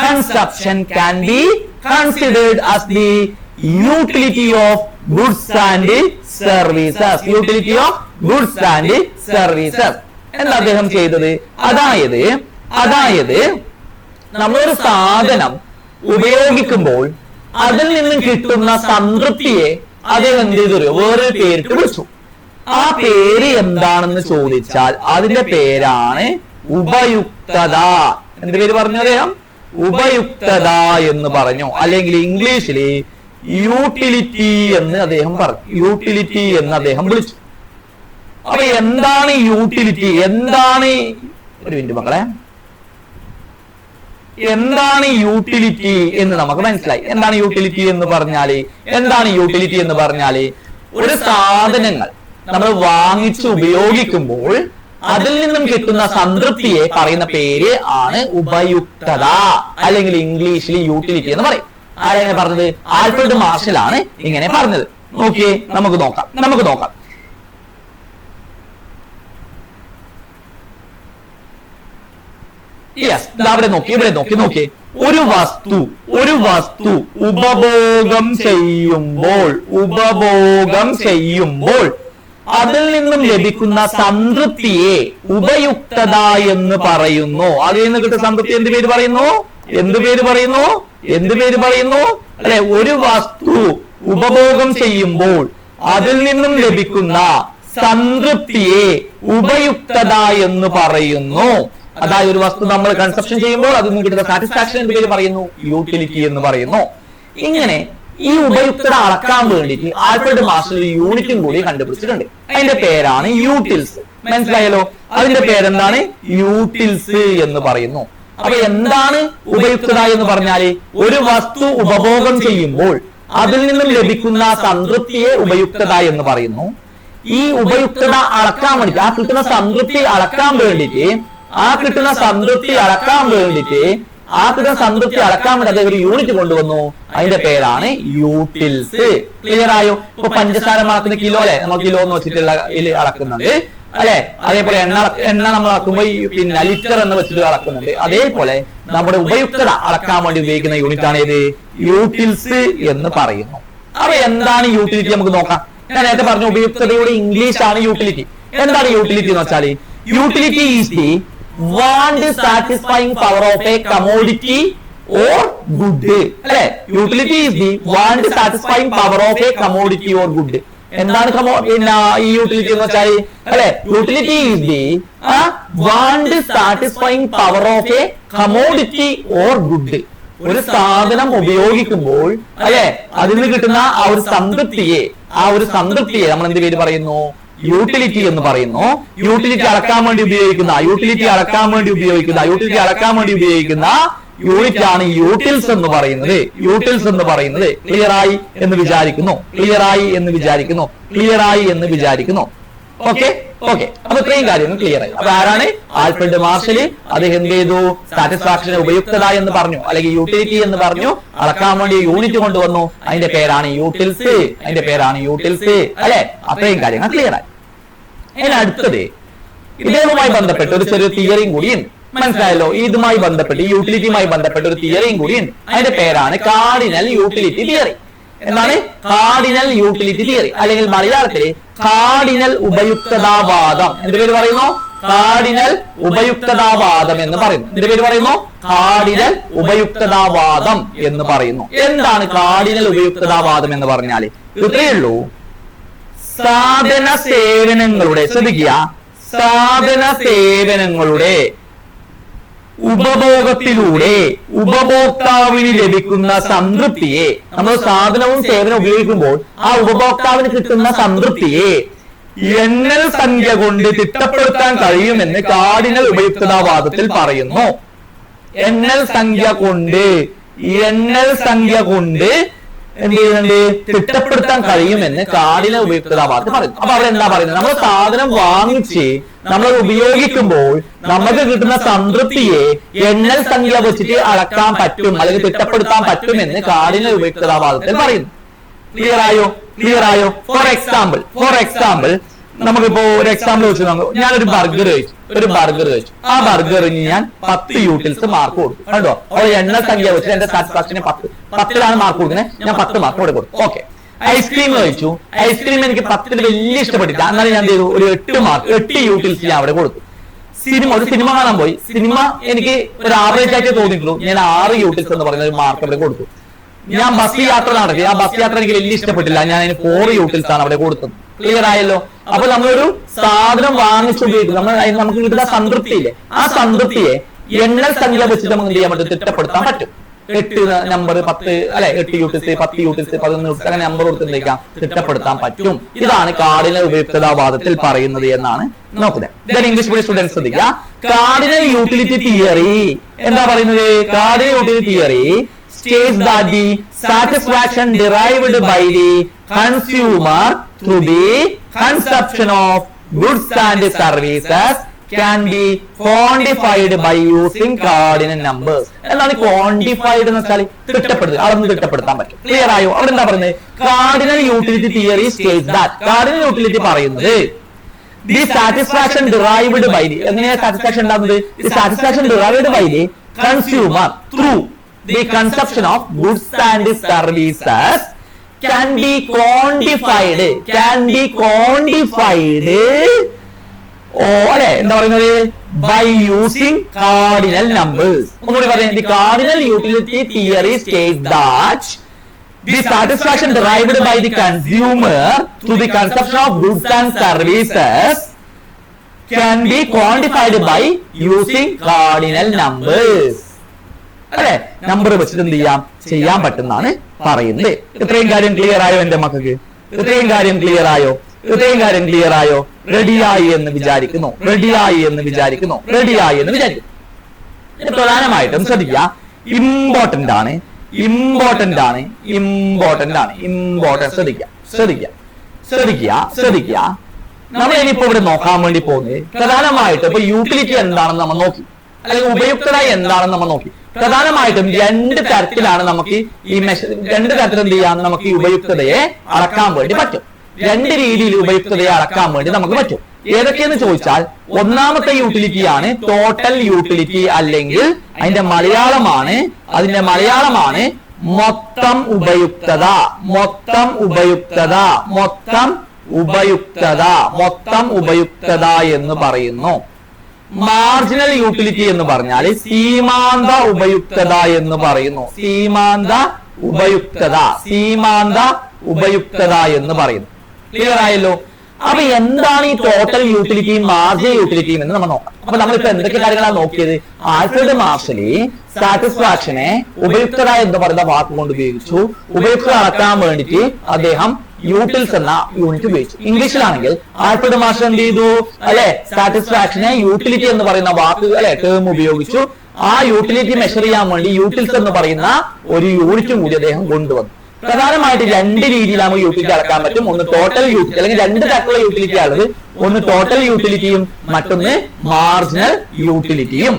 consumption can be considered as the utility of goods and services. Utility of goods and services എന്താ അദ്ദേഹം ചെയ്തത്? അതായത് നമ്മളൊരു സാധനം ഉപയോഗിക്കുമ്പോൾ അതിൽ നിന്നും കിട്ടുന്ന സംതൃപ്തിയെ അദ്ദേഹം എന്ത് ചെയ്തു? വേറൊരു പേരിട്ട് വിളിച്ചു. ആ പേര് എന്താണെന്ന് ചോദിച്ചാൽ അതിന്റെ പേരാണ് ഉപയുക്തത. എന്ത് പേര് പറഞ്ഞു അദ്ദേഹം? ഉപയുക്തത എന്ന് പറഞ്ഞു. അല്ലെങ്കിൽ ഇംഗ്ലീഷില് യൂട്ടിലിറ്റി എന്ന് അദ്ദേഹം പറഞ്ഞു. യൂട്ടിലിറ്റി എന്ന് അദ്ദേഹം വിളിച്ചു. അപ്പൊ എന്താണ് യൂട്ടിലിറ്റി? എന്താണ്, ഒരു മിനിറ്റ് മക്കളെ, എന്താണ് യൂട്ടിലിറ്റി എന്ന് നമുക്ക് മനസ്സിലായി. എന്താണ് യൂട്ടിലിറ്റി എന്ന് പറഞ്ഞാല്? എന്താണ് യൂട്ടിലിറ്റി എന്ന് പറഞ്ഞാല് ഒരു സാധനങ്ങൾ നമ്മൾ വാങ്ങിച്ച് ഉപയോഗിക്കുമ്പോൾ അതിൽ നിന്നും കിട്ടുന്ന സംതൃപ്തിയെ പറയുന്ന പേര് ആണ് ഉപയുക്തത, അല്ലെങ്കിൽ ഇംഗ്ലീഷിൽ യൂട്ടിലിറ്റി എന്ന് പറയും. ആരെങ്ങനെ പറഞ്ഞത്? ആൽഫ്രഡ് മാർഷൽ ആണ് ഇങ്ങനെ പറഞ്ഞത്. നോക്കിയേ, നമുക്ക് നോക്കാം. യെസ്, ഇവിടെ നോക്കി. ഒരു വസ്തു ഉപഭോഗം ചെയ്യുമ്പോൾ അതിൽ നിന്നും ലഭിക്കുന്ന സംതൃപ്തിയെ ഉപയുക്തത എന്ന് പറയുന്നു. അതിൽ നിന്ന് കിട്ടുന്ന സംതൃപ്തി എന്ത് പേര് പറയുന്നു? അല്ലെ? ഒരു വസ്തു ഉപഭോഗം ചെയ്യുമ്പോൾ അതിൽ നിന്നും ലഭിക്കുന്ന സംതൃപ്തിയെ ഉപയുക്തത എന്ന് പറയുന്നു. അതായത് ഒരു വസ്തു നമ്മൾ കൺസപ്ഷൻ ചെയ്യുമ്പോൾ അതിൽ നിന്ന് കിട്ടുന്ന സാറ്റിസ്ഫാക്ഷൻ എന്ത് പേര് പറയുന്നു? യൂട്ടിലിറ്റി എന്ന് പറയുന്നു. ഇങ്ങനെ ഈ ഉപയുക്തത അളക്കാൻ വേണ്ടിയിട്ട് ആൽഫ്രഡ് മാർഷൽ ഒരു യൂണിറ്റും കൂടി കണ്ടുപിടിച്ചിട്ടുണ്ട്. അതിന്റെ പേരാണ് യൂട്ടിൽസ്. മനസ്സിലായല്ലോ? അതിന്റെ പേരെന്താണ്? യൂട്ടിൽസ് എന്ന് പറയുന്നു. അപ്പൊ എന്താണ് ഉപയുക്തത എന്ന് പറഞ്ഞാല് ഒരു വസ്തു ഉപഭോഗം ചെയ്യുമ്പോൾ അതിൽ നിന്നും ലഭിക്കുന്ന സംതൃപ്തിയെ ഉപയുക്തത എന്ന് പറയുന്നു. ഈ ഉപയുക്തത അളക്കാൻ വേണ്ടിട്ട്, ആ കിട്ടുന്ന സംതൃപ്തി അളക്കാൻ വേണ്ടിട്ട് അദ്ദേഹം ഒരു യൂണിറ്റ് കൊണ്ടുവന്നു. അതിന്റെ പേരാണ് യൂട്ടിൽസ്. ക്ലിയർ ആയോ? ഇപ്പൊ പഞ്ചസാര അളക്കുന്ന കിലോ അല്ലെ, നമ്മൾ കിലോ എന്ന് വെച്ചിട്ടുള്ള അളക്കുന്നുണ്ട് അല്ലെ. അതേപോലെ എണ്ണ നമ്മൾ അളക്കുമ്പോൾ പിന്നെ ലിറ്റർ എന്ന് വെച്ചിട്ട് അളക്കുന്നുണ്ട്. അതേപോലെ നമ്മുടെ ഉപയുക്തത അളക്കാൻ വേണ്ടി ഉപയോഗിക്കുന്ന യൂണിറ്റ് ആണ് ഇത് യൂട്ടിൽസ് എന്ന് പറയുന്നു. അപ്പൊ എന്താണ് യൂട്ടിലിറ്റി നമുക്ക് നോക്കാം. ഞാൻ നേരത്തെ പറഞ്ഞു ഉപയുക്തതയുടെ ഇംഗ്ലീഷ് ആണ് യൂട്ടിലിറ്റി. എന്താണ് യൂട്ടിലിറ്റി എന്ന് വെച്ചാൽ? Utility is the want satisfying power of a commodity or good. അല്ലെ? Utility is the want satisfying power of a commodity or good. എന്താണ് പിന്നെ ഈ യൂട്ടിലിറ്റി എന്ന് വെച്ചാൽ അല്ലെ? Utility is the want satisfying power of A commodity or good. ഒരു സാധനം ഉപയോഗിക്കുമ്പോൾ അല്ലെ അതിന് കിട്ടുന്ന ആ ഒരു സംതൃപ്തിയെ നമ്മൾ എന്ത് പേര് പറയുന്നു? യൂട്ടിലിറ്റി എന്ന് പറയുന്നു. യൂട്ടിലിറ്റി അളക്കാൻ വേണ്ടി ഉപയോഗിക്കുന്ന യൂണിറ്റ് ആണ് യൂട്ടിൽസ് എന്ന് പറയുന്നത്. ക്ലിയർ ആയി എന്ന് വിചാരിക്കുന്നു. ഓക്കെ. അപ്പൊ ഇത്രയും കാര്യങ്ങൾ ക്ലിയർ ആയി. അപ്പൊ ആരാണ്? Alfred marshal. അദ്ദേഹം എന്ത് ചെയ്തു? സാറ്റിസ്ഫാക്ഷന് ഉപയുക്തത എന്ന് പറഞ്ഞു, അല്ലെങ്കിൽ യൂട്ടിലിറ്റി എന്ന് പറഞ്ഞു. അളക്കാൻ വേണ്ടി യൂണിറ്റ് കൊണ്ടുവന്നു. അതിന്റെ പേരാണ് യൂട്ടിൽസ്. അല്ലെ? അത്രയും കാര്യങ്ങൾ ക്ലിയർ ആയി. ഇനി അടുത്തത് ഇതുമായി ബന്ധപ്പെട്ട് ഒരു ചെറിയ തിയറിയും കൂടിയുണ്ട്. മനസ്സിലായല്ലോ? ഇതുമായി ബന്ധപ്പെട്ട് യൂട്ടിലിറ്റിയുമായി ബന്ധപ്പെട്ട ഒരു തിയറിയും കൂടിയുണ്ട്. അതിന്റെ പേരാണ് കാർഡിനൽ യൂട്ടിലിറ്റി തിയറി. എന്താണ് കാർഡിനൽ യൂട്ടിലിറ്റി തിയറി? അല്ലെങ്കിൽ മലയാളത്തില് കാർഡിനൽ ഉപയുക്തതാവാദം. എന്ത് പേര് പറയുന്നു? കാർഡിനൽ ഉപയുക്തതാവാദം എന്ന് പറയുന്നു. എന്ത് പേര് പറയുന്നു? കാർഡിനൽ ഉപയുക്തതാവാദം എന്ന് പറയുന്നു. എന്താണ് കാർഡിനൽ ഉപയുക്തതാവാദം എന്ന് പറഞ്ഞാല് ഇത്രയേ ഉള്ളൂ. സാധന സേവനങ്ങളുടെ ഉപഭോഗത്തിലൂടെ ഉപഭോക്താവിന് ലഭിക്കുന്ന സംതൃപ്തിയെ, നമ്മൾ സാധനവും സേവനവും ഉപയോഗിക്കുമ്പോൾ ആ ഉപഭോക്താവിന് കിട്ടുന്ന സംതൃപ്തിയെ എണ്ണൽ സംഖ്യ കൊണ്ട് തിട്ടപ്പെടുത്താൻ കഴിയുമെന്ന് കാർഡിനൽ ഉപയുക്തതാവാദത്തിൽ പറയുന്നു. എണ്ണൽ സംഖ്യ കൊണ്ട് എന്ത് ചെയ്യുന്നുണ്ട്? തിട്ടപ്പെടുത്താൻ കഴിയുമെന്ന് കാർഡിനൽ ഉപയുക്തതാവാദത്തിൽ പറയുന്നു. അപ്പൊ അവിടെ എന്താ പറയുന്നത്? നമ്മൾ സാധനം വാങ്ങിച്ച് നമ്മൾ ഉപയോഗിക്കുമ്പോൾ നമുക്ക് കിട്ടുന്ന സംതൃപ്തിയെ എണ്ണൽ സംഖ്യ വെച്ചിട്ട് അളക്കാൻ പറ്റും, അല്ലെങ്കിൽ തിട്ടപ്പെടുത്താൻ പറ്റുമെന്ന് കാർഡിനൽ ഉപയുക്തതാവാദത്തിൽ പറയുന്നു. ക്ലിയർ ആയോ? ഫോർ എക്സാമ്പിൾ നമുക്കിപ്പോ ഒരു എക്സാമ്പിൾ വെച്ച് ഞാനൊരു ബർഗർ കഴിച്ചു. ആ ബർഗറിന് ഞാൻ 10 യൂട്ടിൽസ് മാർക്ക് കൊടുക്കും. കണ്ടോ? അപ്പോൾ എണ്ണൽ സംഖ്യ വെച്ചിട്ട് എന്റെ സാറ്റിസ്ഫാക്ഷന് 10ലാണ് മാർക്ക് കൊടുക്കുന്നത്. ഞാൻ 10 മാർക്ക് അവിടെ കൊടുക്കും. ഓക്കെ. ഐസ്ക്രീം കഴിച്ചു. ഐസ്ക്രീം എനിക്ക് 10 വലിയ ഇഷ്ടപ്പെട്ടില്ല. എന്നാലും ഞാൻ ചെയ്തു ഒരു 8 യൂട്ടിൽസ് ഞാൻ അവിടെ കൊടുത്തു. ഒരു സിനിമ കാണാൻ പോയി. സിനിമ എനിക്ക് ഒരു ആവറേജ് ആയിട്ട് തോന്നിയിട്ടുള്ളൂ. ഞാൻ 6 യൂട്ടിൽസ് എന്ന് പറയുന്ന ഒരു മാർക്ക് അവിടെ കൊടുത്തു. ഞാൻ ബസ് യാത്ര നടത്തി. ആ ബസ് യാത്ര എനിക്ക് വലിയ ഇഷ്ടപ്പെട്ടില്ല. ഞാൻ അതിന് 4 യൂട്ടിൽസ് ആണ് അവിടെ കൊടുത്തത്. ക്ലിയർ ആയല്ലോ? അപ്പൊ നമ്മളൊരു സാധനം വാങ്ങിച്ചുപയോഗിക്കും, നമുക്ക് കിട്ടുന്ന സംതൃപ്തിയില്ലേ, ആ സംതൃപ്തിയെ എണ്ണൽ സംഖ്യ വെച്ചിട്ട് നമുക്ക് എന്ത് ചെയ്യാൻ പറ്റും? തിട്ടപ്പെടുത്താൻ പറ്റും. 8 നമ്പർ 10 അല്ലെ, 8 യൂട്ടിൽസ് 10 യൂട്ടിൽസ് 11 യൂട്ടിൽസ് അങ്ങനെ നമ്പർ കൊടുത്തിട്ടേക്കാം, തിട്ടപ്പെടുത്താൻ പറ്റും. ഇതാണ് കാർഡിനൽ ഉപയുക്തതാവാദത്തിൽ പറയുന്നത് എന്നാണ് നോക്കുന്നത്. ഇംഗ്ലീഷ് മീഡിയം സ്റ്റുഡൻസ് ശ്രദ്ധിക്കുക. കാർഡിനൽ യൂട്ടിലിറ്റി തിയറി എന്താ പറയുന്നത്? Cardinal utility theory states that the satisfaction derived by the consumer through the consumption of goods and services can be quantified by using cardinal numbers. എന്താണ് quantified എന്ന് വെച്ചാൽ? തിട്ടപ്പെടുത്തുക, അളന്ന് തിട്ടപ്പെടുത്താൻ പറ്റും. Clear ആയോ? അവിടെ എന്താ പറയുന്നത്? Cardinal utility theory states that, cardinal utility പറയുന്നത് the satisfaction derived by the, എങ്ങനെയാണ് സാറ്റിസ്ഫാക്ഷൻ ഉണ്ടാകുന്നത്? the satisfaction derived by the consumer through the consumption of goods and services can be quantified എന്താ പറയുന്നത്? by using cardinal numbers. ഒന്നുകൂടി പറയാം. the cardinal utility theory states that the satisfaction derived by the consumer through the consumption of goods and services can be quantified by using cardinal numbers. അല്ലെ? Number വെച്ചിട്ട് എന്ത് ചെയ്യാൻ പറ്റുന്നതാണ് പറയുന്നത്. ഇത്രയും കാര്യം ക്ലിയർ ആയോ എന്റെ മക്കൾക്ക്? ഇത്രയും കാര്യം ക്ലിയർ ആയോ? റെഡിയായി എന്ന് വിചാരിക്കുന്നു. പ്രധാനമായിട്ടും ശ്രദ്ധിക്കുക, ഇമ്പോർട്ടന്റ് ആണ്. ശ്രദ്ധിക്കുക. നമ്മൾ ഇനിയിപ്പോ ഇവിടെ നോക്കാൻ വേണ്ടി പോകുന്നത് പ്രധാനമായിട്ട് ഇപ്പൊ യൂട്ടിലിറ്റി എന്താണെന്ന് നമ്മൾ നോക്കി, അല്ലെങ്കിൽ ഉപയുക്തത എന്താണെന്ന് നമ്മൾ നോക്കി. പ്രധാനമായിട്ടും 2 തരത്തിലാണ് നമുക്ക് രണ്ട് തരത്തിൽ എന്ത് ചെയ്യാൻ നമുക്ക് ഈ ഉപയുക്തതയെ അളക്കാൻ വേണ്ടി പറ്റും. 2 രീതിയിൽ ഉപയുക്തതയെ അളക്കാൻ വേണ്ടി നമുക്ക് പറ്റും. ഏതൊക്കെയെന്ന് ചോദിച്ചാൽ, ഒന്നാമത്തെ യൂട്ടിലിറ്റിയാണ് ടോട്ടൽ യൂട്ടിലിറ്റി, അല്ലെങ്കിൽ അതിന്റെ മലയാളമാണ് മൊത്തം ഉപയുക്തത എന്ന് പറയുന്നു. മാർജിനൽ യൂട്ടിലിറ്റി എന്ന് പറഞ്ഞാൽ സീമാന്ത ഉപയുക്തത എന്ന് പറയുന്നു. സീമാന്ത ഉപയുക്തത എന്ന് പറയുന്നു. ക്ലിയർ ആയല്ലോ. അപ്പൊ എന്താണ് ഈ ടോട്ടൽ യൂട്ടിലിറ്റിയും മാർജിനൽ യൂട്ടിലിറ്റിയും എന്ന് നമ്മൾ നോക്കാം. അപ്പൊ നമ്മളിപ്പോ എന്തൊക്കെ കാര്യങ്ങളാണ് നോക്കിയത്? ആൽഫ്രഡ് മാർഷലി സാറ്റിസ്ഫാക്ഷനെ ഉപയുക്തത എന്ന് പറയുന്ന വാക്ക് കൊണ്ട് ഉപയോഗിച്ചു. ഉപയുക്തത അളക്കാൻ വേണ്ടിയിട്ട് അദ്ദേഹം യൂട്ടിൽസ് എന്ന യൂണിറ്റ് ഉപയോഗിച്ചു. ഇംഗ്ലീഷിലാണെങ്കിൽ ആൽഫ്രഡ് മാർഷൽ എന്ത് ചെയ്തു? അല്ലെ, സാറ്റിസ്ഫാക്ഷനെ യൂട്ടിലിറ്റി എന്ന് പറയുന്ന വാക്ക് അല്ലെ ടേം ഉപയോഗിച്ചു. ആ യൂട്ടിലിറ്റി മെഷർ ചെയ്യാൻ വേണ്ടി യൂട്ടിൽസ് എന്ന് പറയുന്ന ഒരു യൂണിറ്റും കൂടി അദ്ദേഹം കൊണ്ടുവന്നു. പ്രധാനമായിട്ട് രണ്ട് രീതിയിലാണ് യൂട്ടിലിറ്റി അളക്കാൻ പറ്റും. ഒന്ന് ടോട്ടൽ യൂട്ടിലിറ്റി, അല്ലെങ്കിൽ രണ്ട് തരത്തിലുള്ള യൂട്ടിലിറ്റി ആണത്. ഒന്ന് ടോട്ടൽ യൂട്ടിലിറ്റിയും മറ്റൊന്ന് മാർജിനൽ യൂട്ടിലിറ്റിയും.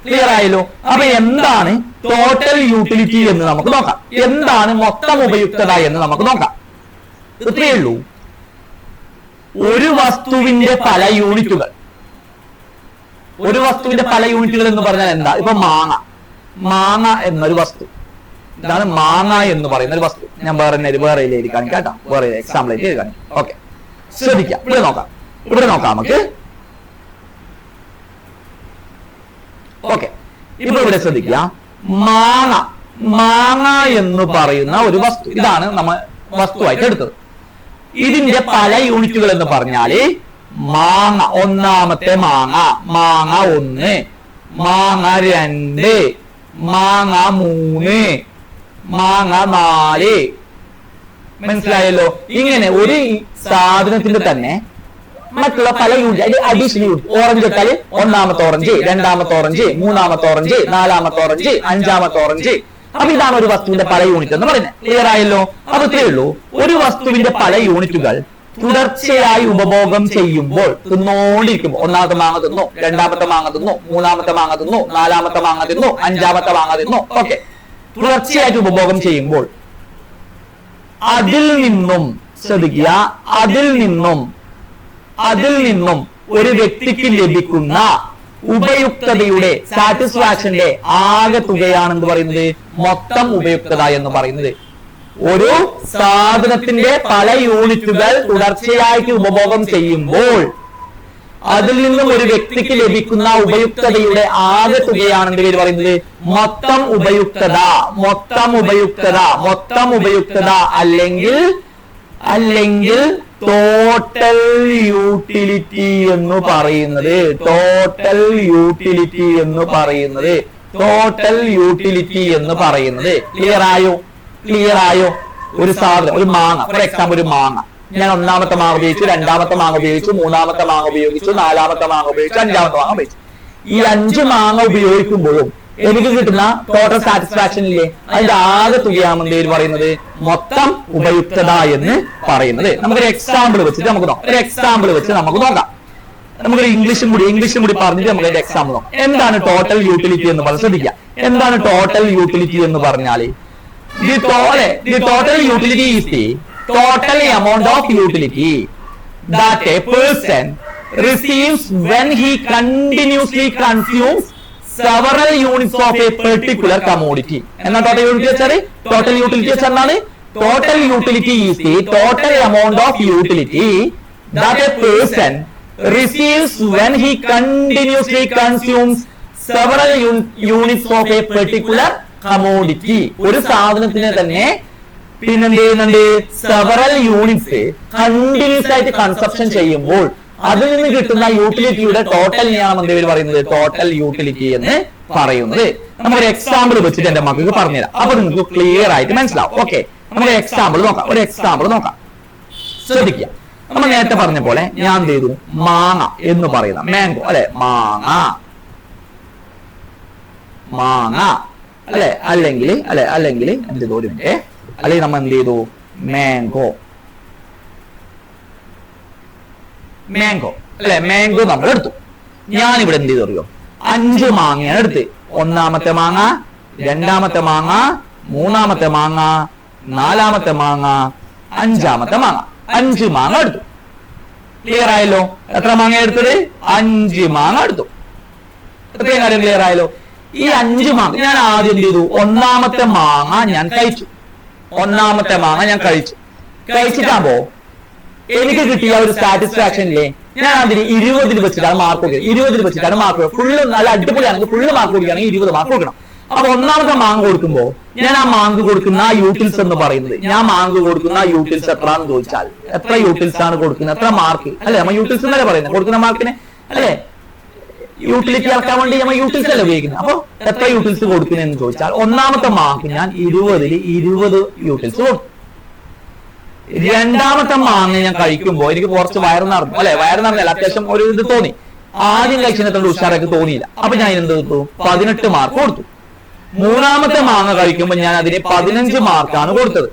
ക്ലിയർ ആയല്ലോ. അപ്പൊ എന്താണ് ടോട്ടൽ യൂട്ടിലിറ്റി എന്ന് നമുക്ക് നോക്കാം. എന്താണ് മൊത്തം ഉപയുക്തത എന്ന് നമുക്ക് നോക്കാം. ഇത്രയേ ഉള്ളൂ. ഒരു വസ്തുവിന്റെ പല യൂണിറ്റുകൾ. ഒരു വസ്തുവിന്റെ പല യൂണിറ്റുകൾ എന്ന് പറഞ്ഞാൽ എന്താ? ഇപ്പൊ മാങ്ങ എന്നൊരു വസ്തു, ഇതാണ് മാങ്ങ എന്ന് പറയുന്ന ഒരു വസ്തു. ഞാൻ വേറെ എഴുതി കാണിക്കാം കേട്ടോ, വേറെ എക്സാമ്പിൾ ആയിട്ട് എഴുതി കാണിക്കാം. ഓക്കെ, ശ്രദ്ധിക്കാം. ഇവിടെ നോക്കാം നമുക്ക്. ഓക്കെ, ഇപ്പൊ ഇവിടെ ശ്രദ്ധിക്കുക. മാങ്ങ എന്ന് പറയുന്ന ഒരു വസ്തു, ഇതാണ് നമ്മൾ വസ്തുവായിട്ട് എടുത്തത്. ഇതിന്റെ പല യൂണിറ്റുകൾ എന്ന് പറഞ്ഞാല് മാങ്ങ, ഒന്നാമത്തെ മാങ്ങ 1, മാങ്ങ 2, മാങ്ങ 3, മാങ്ങ 4. മനസ്സിലായല്ലോ. ഇങ്ങനെ ഒരു സാധനത്തിന്റെ തന്നെ മറ്റുള്ള പല യൂണിറ്റ്, അതിൽ അഡീഷണൽ യൂണിറ്റ്. ഓറഞ്ച് എടുത്താല് ഒന്നാമത്തെ ഓറഞ്ച്, രണ്ടാമത്തെ ഓറഞ്ച്, മൂന്നാമത്തെ ഓറഞ്ച്, നാലാമത്തെ ഓറഞ്ച്, അഞ്ചാമത്തെ ഓറഞ്ച്. അപ്പൊ ഇതാണ് ഒരു വസ്തുവിന്റെ പല യൂണിറ്റ് എന്ന് പറയുന്നത്. ക്ലിയർ ആയല്ലോ. അപ്പൊ ഇത്രയേ ഉള്ളൂ. ഒരു വസ്തുവിന്റെ പല യൂണിറ്റുകൾ തുടർച്ചയായി ഉപഭോഗം ചെയ്യുമ്പോൾ, തിന്നോണ്ടിരിക്കുമ്പോൾ, ഒന്നാമത്തെ മാങ്ങ തിന്നു, രണ്ടാമത്തെ മാങ്ങ തിന്നു, മൂന്നാമത്തെ മാങ്ങ തിന്നു, നാലാമത്തെ മാങ്ങ തിന്നു, അഞ്ചാമത്തെ മാങ്ങ തിന്നു. ഓക്കെ, തുടർച്ചയായിട്ട് ഉപഭോഗം ചെയ്യുമ്പോൾ അതിൽ നിന്നും ശ്രദ്ധിക്കുക, അതിൽ നിന്നും ഒരു വ്യക്തിക്ക് ലഭിക്കുന്ന ഉപയുക്തതയുടെ, സാറ്റിസ്ഫാക്ഷന്റെ ആകെ തുകയാണെന്ന് പറയുന്നത് മൊത്തം ഉപയുക്തത എന്ന് പറയുന്നത്. ഒരു സാധനത്തിന്റെ പല യൂണിറ്റുകൾ തുടർച്ചയായിട്ട് ഉപഭോഗം ചെയ്യുമ്പോൾ അതിൽ നിന്നും ഒരു വ്യക്തിക്ക് ലഭിക്കുന്ന ഉപയുക്തതയുടെ ആകെ തുകയാണ് എന്ത് പേര് പറയുന്നത്? മൊത്തം ഉപയുക്തത. അല്ലെങ്കിൽ ടോട്ടൽ യൂട്ടിലിറ്റി എന്ന് പറയുന്നത്. ക്ലിയർ ആയോ? ഒരു സാധനം, ഒരു മാങ്ങ, ഫോർ എക്സാമ്പിൾ ഒരു മാങ്ങ. ഞാൻ ഒന്നാമത്തെ മാങ്ങ ഉപയോഗിച്ചു, രണ്ടാമത്തെ മാങ്ങ ഉപയോഗിച്ചു, മൂന്നാമത്തെ മാങ്ങ ഉപയോഗിച്ചു, നാലാമത്തെ മാങ്ങ ഉപയോഗിച്ചു, അഞ്ചാമത്തെ മാങ്ങ ഉപയോഗിച്ചു. ഈ 5 മാങ്ങ ഉപയോഗിക്കുമ്പോഴും എനിക്ക് കിട്ടുന്ന ടോട്ടൽ സാറ്റിസ്ഫാക്ഷൻ ഇല്ലേ, അതിന്റെ ആകെ തുകയാണ് എന്ത് പറയുന്നത്? മൊത്തം ഉപയുക്തത എന്ന് പറയുന്നത്. നമുക്കൊരു എക്സാമ്പിൾ വെച്ചിട്ട് നമുക്ക് നോക്കാം. നമുക്കൊരു ഇംഗ്ലീഷും കൂടി പറഞ്ഞിട്ട് നമുക്ക് അതിന്റെ എക്സാമ്പിൾ നോക്കാം. എന്താണ് ടോട്ടൽ യൂട്ടിലിറ്റി എന്ന് പറഞ്ഞാൽ? ശ്രദ്ധിക്കുക, എന്താണ് ടോട്ടൽ യൂട്ടിലിറ്റി എന്ന് പറഞ്ഞാൽ the total utility is the total amount of utility that a person receives when he continuously consumes several units of a particular commodity. എന്നാ ടോട്ടൽ യൂട്ടിലിറ്റി വെച്ചാൽ എന്താണ്? Total utility is the total amount of utility that a person receives when he continuously consumes several units of a particular commodity. ഒരു സാധനത്തിനെ തന്നെ പിന്നെന്ത് ചെയ്യുന്നുണ്ട്? Several units continuous ആയിട്ട് consumption ചെയ്യുമ്പോൾ അതിൽ നിന്ന് കിട്ടുന്ന യൂട്ടിലിറ്റിയുടെ ടോട്ടലിനെയാണ് എന്ത് പേര് പറയുന്നത്? ടോട്ടൽ യൂട്ടിലിറ്റി എന്ന് പറയുന്നത്. നമുക്കൊരു എക്സാമ്പിൾ വെച്ചിട്ട് എന്റെ മക്കൾക്ക് പറഞ്ഞുതരാം, അപ്പൊ നിങ്ങൾക്ക് ക്ലിയർ ആയിട്ട് മനസ്സിലാവും. ഓക്കെ, നമുക്ക് എക്സാമ്പിൾ നോക്കാം. ശ്രദ്ധിക്കുക, നമ്മൾ നേരത്തെ പറഞ്ഞ പോലെ ഞാൻ എന്ത് ചെയ്തു? മാങ്ങ എന്ന് പറയുന്ന മാംഗോ, അല്ലെ, മാങ്ങ അല്ലെ, അല്ലെങ്കിൽ എന്ത് ചെയ്തു? അല്ലെങ്കിൽ നമ്മൾ എന്ത് ചെയ്തു? മാംഗോ അല്ലെ, മാംഗോ നമ്മൾ എടുത്തു. ഞാനിവിടെ എന്ത് ചെയ്തു അറിയോ? 5 മാങ്ങയാണ് എടുത്ത്. ഒന്നാമത്തെ മാങ്ങ, രണ്ടാമത്തെ മാങ്ങ, മൂന്നാമത്തെ മാങ്ങ, നാലാമത്തെ മാങ്ങ, അഞ്ചാമത്തെ മാങ്ങ. 5 മാങ്ങ എടുത്തു. ക്ലിയർ ആയല്ലോ? എത്ര മാങ്ങ എടുത്തത്? 5 മാങ്ങ എടുത്തു. എത്രയും കാര്യം ക്ലിയർ ആയല്ലോ? ഈ 5 മാങ്ങ ഞാൻ ആദ്യം എന്ത് ചെയ്തു? ഒന്നാമത്തെ മാങ്ങ ഞാൻ കഴിച്ചിട്ടാകുമ്പോ എനിക്ക് കിട്ടിയ ഒരു സാറ്റിസ്ഫാക്ഷൻ ഇല്ലേ, ഞാൻ അതിന് 20 വെച്ചിട്ടാണ് മാർക്ക് കൊടുക്കുക. 20 വെച്ചിട്ടാണ് മാർക്ക് കൊടുക്കുക. ഫുള്ള് നല്ല അടിപൊളിയാണെങ്കിൽ ഫുള്ള് മാർക്ക് കൊടുക്കുകയാണെങ്കിൽ 20 മാർക്ക് കൊടുക്കണം. അപ്പൊ ഒന്നാമത്തെ മാങ്ക് കൊടുക്കുമ്പോ ഞാൻ ആ മാങ്ക് കൊടുക്കുന്ന ആ യൂട്ടിൽസ് എന്ന് പറയുന്നത്, ഞാൻ മാങ്ക് കൊടുക്കുന്ന ആ യൂട്ടിൽസ് എത്രയാണെന്ന് ചോദിച്ചാൽ എത്ര യൂട്ടിൽസ് ആണ് കൊടുക്കുന്നത്, എത്ര മാർക്ക് അല്ലെ, നമ്മൾ യൂട്ടിൽസ് എന്നല്ലേ പറയുന്നത്, കൊടുക്കുന്ന മാർക്കിന് അല്ലെ, യൂട്ടിലിറ്റി അളക്കാൻ വേണ്ടി നമ്മൾ യൂട്ടിൽസ് അല്ലേ ഉപയോഗിക്കുന്നത്. അപ്പൊ എത്ര യൂട്ടിൽസ് കൊടുക്കുന്നതെന്ന് ചോദിച്ചാൽ ഒന്നാമത്തെ മാർക്ക് ഞാൻ 20 യൂട്ടിൽസ് കൊടുത്തു. രണ്ടാമത്തെ മാങ്ങ ഞാൻ കഴിക്കുമ്പോൾ എനിക്ക് കുറച്ച് വയറ് നിറഞ്ഞു അല്ലെ, വയറ് നിറഞ്ഞല്ല, അത്യാവശ്യം ഒരു ഇത് തോന്നി. ആദ്യം കഴിച്ചതിനകത്തോട് ഉഷാറാക്കി തോന്നിയില്ല. അപ്പൊ ഞാൻ എന്ത് കൊടുത്തു, 18 മാർക്ക് കൊടുത്തു. മൂന്നാമത്തെ മാങ്ങ കഴിക്കുമ്പോൾ ഞാൻ അതിന് 15 മാർക്കാണ് കൊടുത്തത്.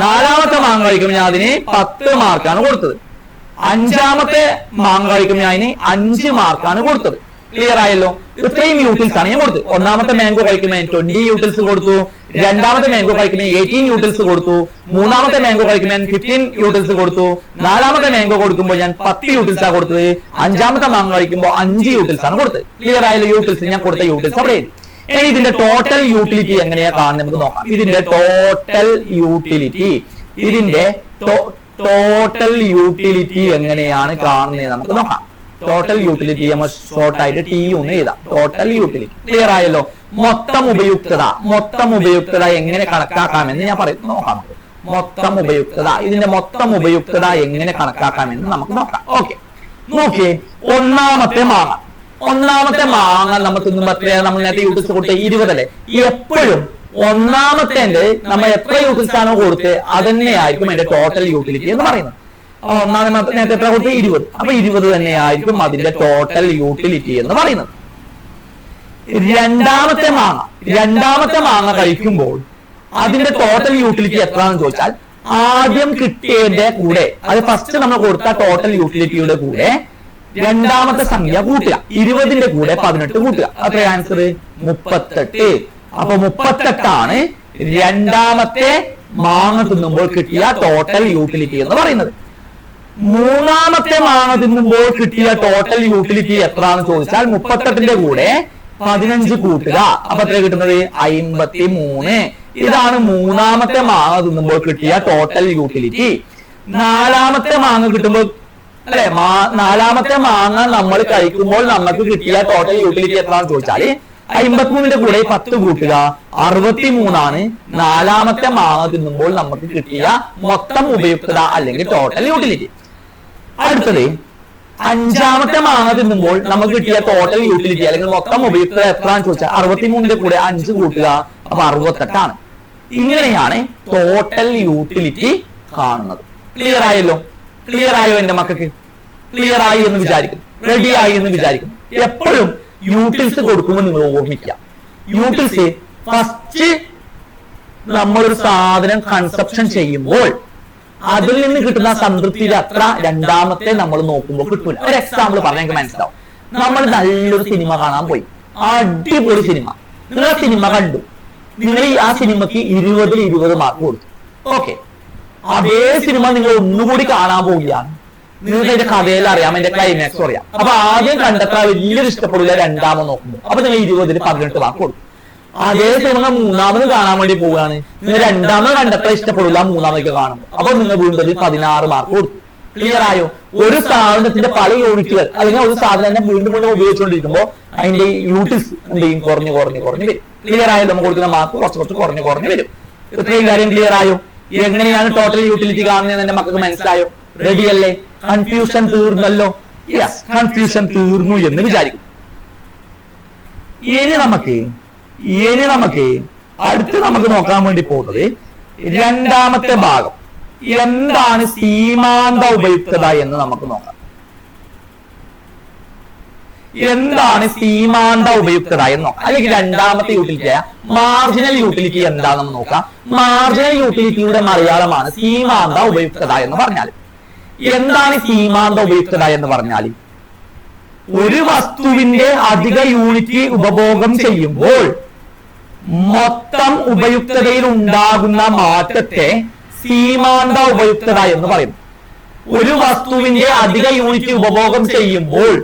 നാലാമത്തെ മാങ്ങ കഴിക്കുമ്പോൾ ഞാൻ അതിന് 10 മാർക്കാണ് കൊടുത്തത്. അഞ്ചാമത്തെ മാങ്ങ കഴിക്കുമ്പോൾ ഞാൻ അതിന് 5 മാർക്കാണ് കൊടുത്തത്. ക്ലിയർ ആയല്ലോ? ഇത്രയും യൂട്ടിൽസ് ആണ് ഞാൻ കൊടുത്തത്. ഒന്നാമത്തെ മാംഗോ കഴിക്കുമ്പോൾ 20 യൂട്ടിൽസ് കൊടുത്തു. രണ്ടാമത്തെ മാംഗോ കഴിക്കുമ്പോൾ 18 യൂട്ടിൽസ് കൊടുത്തു. മൂന്നാമത്തെ മാംഗോ കഴിക്കുമ്പോൾ 15 യൂട്ടിൽസ് കൊടുത്തു. നാലാമത്തെ മാംഗോ കൊടുക്കുമ്പോൾ ഞാൻ 10 യൂട്ടിൽസ് ആണ് കൊടുത്തത്. അഞ്ചാമത്തെ മാങ്ങ കഴിക്കുമ്പോൾ 5 യൂട്ടിൽസ് ആണ് കൊടുത്തത്. ക്ലിയർ ആയല്ലോ? യൂട്ടിൽസ് ഞാൻ കൊടുത്ത യൂട്ടിൽസ് അവിടെ. ഇനി ഇതിന്റെ ടോട്ടൽ യൂട്ടിലിറ്റി എങ്ങനെയാ കാണുന്നത് നമുക്ക് നോക്കാം. ഇതിന്റെ ടോട്ടൽ യൂട്ടിലിറ്റി എങ്ങനെയാണ് കാണുന്നത് നമുക്ക് നോക്കാം. ടോട്ടൽ യൂട്ടിലിറ്റി നമ്മൾ ഷോർട്ട് ആയിട്ട് ടി ഒന്ന് എഴുതാം. ടോട്ടൽ യൂട്ടിലിറ്റി ക്ലിയർ ആയല്ലോ? മൊത്തം ഉപയുക്തത എങ്ങനെ കണക്കാക്കാമെന്ന് ഞാൻ പറയുന്നു. നോക്കാം. ഇതിന്റെ മൊത്തം ഉപയുക്തത എങ്ങനെ കണക്കാക്കാമെന്ന് നമുക്ക് നോക്കാം. ഓക്കെ, നോക്കിയേ. ഒന്നാമത്തെ മാങ്ങ നമ്മൾ തിന്നുമ്പോ എത്രയാണ് നമ്മൾ നേരത്തെ യൂട്ടിൽസ് കൊടുത്തത്? 20 അല്ലേ? എപ്പോഴും ഒന്നാമത്തെ നമ്മൾ എത്ര യൂട്ടിൽസ് ആണോ കൊടുത്തത് അതന്നെയായിരിക്കും അതിന്റെ ടോട്ടൽ യൂട്ടിലിറ്റി എന്ന് പറയുന്നത്. ഒന്നാമത്തെ നേരത്തെ എത്ര കൊടുത്തത്? 20. അപ്പൊ 20 തന്നെയായിരിക്കും അതിന്റെ ടോട്ടൽ യൂട്ടിലിറ്റി എന്ന് പറയുന്നത്. രണ്ടാമത്തെ മാങ്ങ കഴിക്കുമ്പോൾ അതിന്റെ ടോട്ടൽ യൂട്ടിലിറ്റി എത്രയാണെന്ന് ചോദിച്ചാൽ ആദ്യം കിട്ടിയതിന്റെ കൂടെ, അത് ഫസ്റ്റ് നമ്മൾ കൊടുത്ത ടോട്ടൽ യൂട്ടിലിറ്റിയുടെ കൂടെ രണ്ടാമത്തെ സംഖ്യ കൂട്ടുക. 20ന്റെ കൂടെ 18 കൂട്ടുക. അത്ര ആൻസർ 38. അപ്പൊ 38 രണ്ടാമത്തെ മാങ്ങ തിന്നുമ്പോൾ കിട്ടിയ ടോട്ടൽ യൂട്ടിലിറ്റി എന്ന് പറയുന്നത്. മൂന്നാമത്തെ മാങ്ങ തിന്നുമ്പോൾ കിട്ടിയ ടോട്ടൽ യൂട്ടിലിറ്റി എത്രയാണെന്ന് ചോദിച്ചാൽ 38ന്റെ കൂടെ 15 കൂട്ടുക. അപ്പൊ എത്ര കിട്ടുന്നത്? 53. ഇതാണ് മൂന്നാമത്തെ മാങ്ങ തിന്നുമ്പോൾ കിട്ടിയ ടോട്ടൽ യൂട്ടിലിറ്റി. നാലാമത്തെ മാങ്ങ കിട്ടുമ്പോൾ അല്ലെ, നാലാമത്തെ മാങ്ങ നമ്മൾ കഴിക്കുമ്പോൾ നമുക്ക് കിട്ടിയ ടോട്ടൽ യൂട്ടിലിറ്റി എത്രയാണെന്ന് ചോദിച്ചാൽ 53ന്റെ കൂടെ 10 കൂട്ടുക. 63 നാലാമത്തെ മാങ്ങ തിന്നുമ്പോൾ നമുക്ക് കിട്ടിയ മൊത്തം ഉപയുക്തത അല്ലെങ്കിൽ ടോട്ടൽ യൂട്ടിലിറ്റി. അടുത്തത് അഞ്ചാമത്തെ മാങ്ങ തിന്നുമ്പോൾ നമുക്ക് കിട്ടിയ ടോട്ടൽ യൂട്ടിലിറ്റി അല്ലെങ്കിൽ മൊത്തം ഉപയുക്തത എത്രയാണെന്ന് ചോദിച്ചാൽ 63ന്റെ കൂടെ 5 കൂട്ടുക. അപ്പൊ 68. ഇങ്ങനെയാണ് ടോട്ടൽ യൂട്ടിലിറ്റി കാണുന്നത്. ക്ലിയർ ആയല്ലോ? ക്ലിയർ ആയോ എന്റെ മക്കൾക്ക്? ക്ലിയർ ആയി എന്ന് വിചാരിക്കും, റെഡി ആയി എന്ന് വിചാരിക്കും. എപ്പോഴും യൂട്ടിൽസ് കൊടുക്കുമ്പോൾ നിങ്ങൾ ഓർമ്മിക്കുക, യൂട്ടിൽസ് ഫസ്റ്റ് നമ്മളൊരു സാധനം കൺസപ്ഷൻ ചെയ്യുമ്പോൾ അതിൽ നിന്ന് കിട്ടുന്ന സംതൃപ്തിയുടെ അത്ര രണ്ടാമത്തെ നമ്മൾ നോക്കുമ്പോൾ കിട്ടൂല. ഒരു എക്സാമ്പിൾ പറഞ്ഞാൽ എനിക്ക് മനസ്സിലാവും. നമ്മൾ നല്ലൊരു സിനിമ കാണാൻ പോയി, അടിപൊളി സിനിമ. നിങ്ങൾ ആ സിനിമ കണ്ടു, നിങ്ങൾ ആ സിനിമക്ക് 20ൽ 20 മാർക്ക് കൊടുത്തു. ഓക്കെ, അതേ സിനിമ നിങ്ങൾ ഒന്നുകൂടി കാണാൻ പോവുകയാണ്. നിങ്ങൾക്ക് അതിന്റെ കഥയിൽ അറിയാം, അതിന്റെ ക്ലൈമാക്സും അറിയാം. അപ്പൊ ആദ്യം കണ്ടെത്താൻ വലിയൊരു ഇഷ്ടപ്പെടില്ല രണ്ടാമത് നോക്കുമ്പോൾ. അപ്പൊ നിങ്ങൾ 20ൽ 18 മാർക്ക് കൊടുക്കും. അതേ സിനിമ മൂന്നാമത് കാണാൻ വേണ്ടി പോവുകയാണ്, നിങ്ങൾ രണ്ടാമത് കണ്ടെത്താൻ ഇഷ്ടപ്പെടില്ല മൂന്നാമതൊക്കെ കാണുമ്പോൾ. അപ്പൊ നിങ്ങൾ വീണ്ടും 16 മാർക്ക് കൊടുത്തു. ക്ലിയർ ആയോ? ഒരു സാധനത്തിന്റെ പല യൂണിറ്റുകൾ അല്ലെങ്കിൽ ഒരു സാധനം വീണ്ടും ഉപയോഗിച്ചുകൊണ്ടിരിക്കുമ്പോൾ അതിന്റെ യൂട്ടിൽസ് എന്തെയും കുറഞ്ഞു വരും. ക്ലിയർ ആയോ? നമ്മൾ കൊടുക്കുന്ന മാർക്ക് കുറച്ച് കുറഞ്ഞു വരും. ഇത്രയും കാര്യം ക്ലിയർ ആയോ? എങ്ങനെയാണ് ടോട്ടൽ യൂട്ടിലിറ്റി കാണുന്നത് എന്റെ മക്കൾക്ക് മനസ്സിലായോ? റെഡി അല്ലേ? കൺഫ്യൂഷൻ തീർന്നല്ലോ? യെസ്, കൺഫ്യൂഷൻ തീർന്നു എന്ന് വിചാരിക്കും. ഇനി നമുക്ക് അടുത്ത് നമുക്ക് നോക്കാൻ വേണ്ടി പോകുന്നത് രണ്ടാമത്തെ ഭാഗം. എന്താണ് സീമാന്ത ഉപയുക്തത എന്ന് നമുക്ക് നോക്കാം. എന്താണ് സീമാന്ത ഉപയുക്തത എന്ന് നോക്കാം. അല്ലെങ്കിൽ രണ്ടാമത്തെ യൂട്ടിലിറ്റി മാർജിനൽ യൂട്ടിലിറ്റി എന്താണെന്ന് നോക്കാം. മാർജിനൽ യൂട്ടിലിറ്റിയുടെ മലയാളമാണ് സീമാന്ത ഉപയുക്തത എന്ന് പറഞ്ഞാൽ. എന്താണ് സീമാന്ത ഉപയുക്തത എന്ന് പറഞ്ഞാൽ ഒരു വസ്തുവിന്റെ അധിക യൂണിറ്റ് ഉപഭോഗം ചെയ്യുമ്പോൾ മൊത്തം ഉപയുക്തതയിൽ ഉണ്ടാകുന്ന മാറ്റത്തെ സീമാന്ത ഉപയുക്തത എന്ന് പറയുന്നു. ഒരു വസ്തുവിന്റെ അധിക യൂണിറ്റ് ഉപഭോഗം ചെയ്യുമ്പോൾ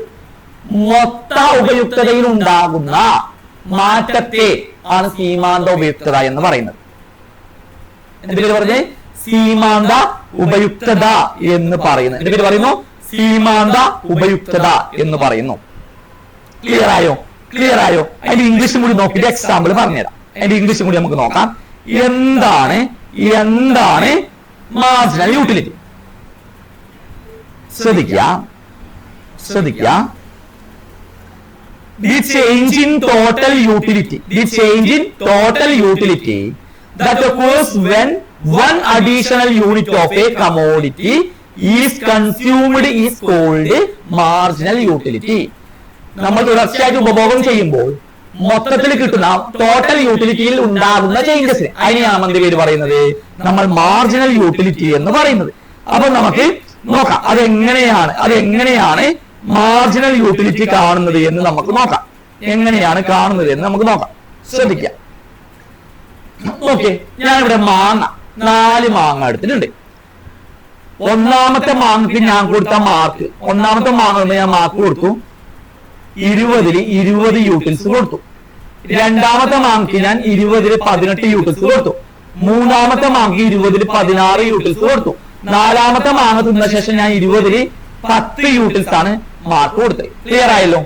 മൊത്ത ഉപയുക്തതയിൽ ഉണ്ടാകുന്ന മാറ്റത്തെ ആണ് സീമാന്ത ഉപയുക്തത എന്ന് പറയുന്നത്. എന്റെ പേര് പറഞ്ഞേ? സീമാന്ത ഉപയുക്തത എന്ന് പറയുന്നത്. എന്റെ പേര് പറയുന്നു സീമാന്ത ഉപയുക്തത എന്ന് പറയുന്നു. ക്ലിയർ ആയോ? ക്ലിയർ ആയോ? അതിന്റെ ഇംഗ്ലീഷും കൂടി നോക്കിയിട്ട് എക്സാമ്പിൾ പറഞ്ഞുതരാം. അതിന്റെ ഇംഗ്ലീഷും കൂടി നമുക്ക് നോക്കാം. എന്താണ് മാർജിനൽ യൂട്ടിലിറ്റി? ശ്രദ്ധിക്കുക. The change in total utility that occurs when one additional unit of a commodity is consumed is called marginal utility. നമ്മൾ തുടർച്ചയായിട്ട് ഉപഭോഗം ചെയ്യുമ്പോൾ മൊത്തത്തിൽ കിട്ടുന്ന ടോട്ടൽ യൂട്ടിലിറ്റിയിൽ ഉണ്ടാകുന്ന ചേഞ്ചസ് അതിനെയാണ് നമ്മൾ പേര് പറയുന്നത് നമ്മൾ മാർജിനൽ യൂട്ടിലിറ്റി എന്ന് പറയുന്നത്. അപ്പൊ നമുക്ക് നോക്കാം അതെങ്ങനെയാണ് മാർജിനൽ യൂട്ടിലിറ്റി കാണുന്നത് എന്ന് നമുക്ക് നോക്കാം. എങ്ങനെയാണ് കാണുന്നത് എന്ന് നമുക്ക് നോക്കാം. ശ്രദ്ധിക്കാം. ഓക്കെ, ഞാനിവിടെ 4 മാങ്ങ എടുത്തിട്ടുണ്ട്. ഒന്നാമത്തെ മാങ്ങക്ക് ഞാൻ കൊടുത്ത മാർക്ക്, ഒന്നാമത്തെ മാങ്ങ ഞാൻ മാർക്ക് കൊടുത്തു 20 യൂട്ടിൽസ് കൊടുത്തു. രണ്ടാമത്തെ മാങ്ങക്ക് ഞാൻ 20 18 യൂട്ടിൽസ് കൊടുത്തു. മൂന്നാമത്തെ മാങ്ങക്ക് 20 16 യൂട്ടിൽസ് കൊടുത്തു. നാലാമത്തെ മാങ്ങ തിന്ന ശേഷം ഞാൻ 20 10 യൂട്ടിൽസ് ആണ് മാർക്ക് കൊടുത്തത്. ക്ലിയർ ആയല്ലോ?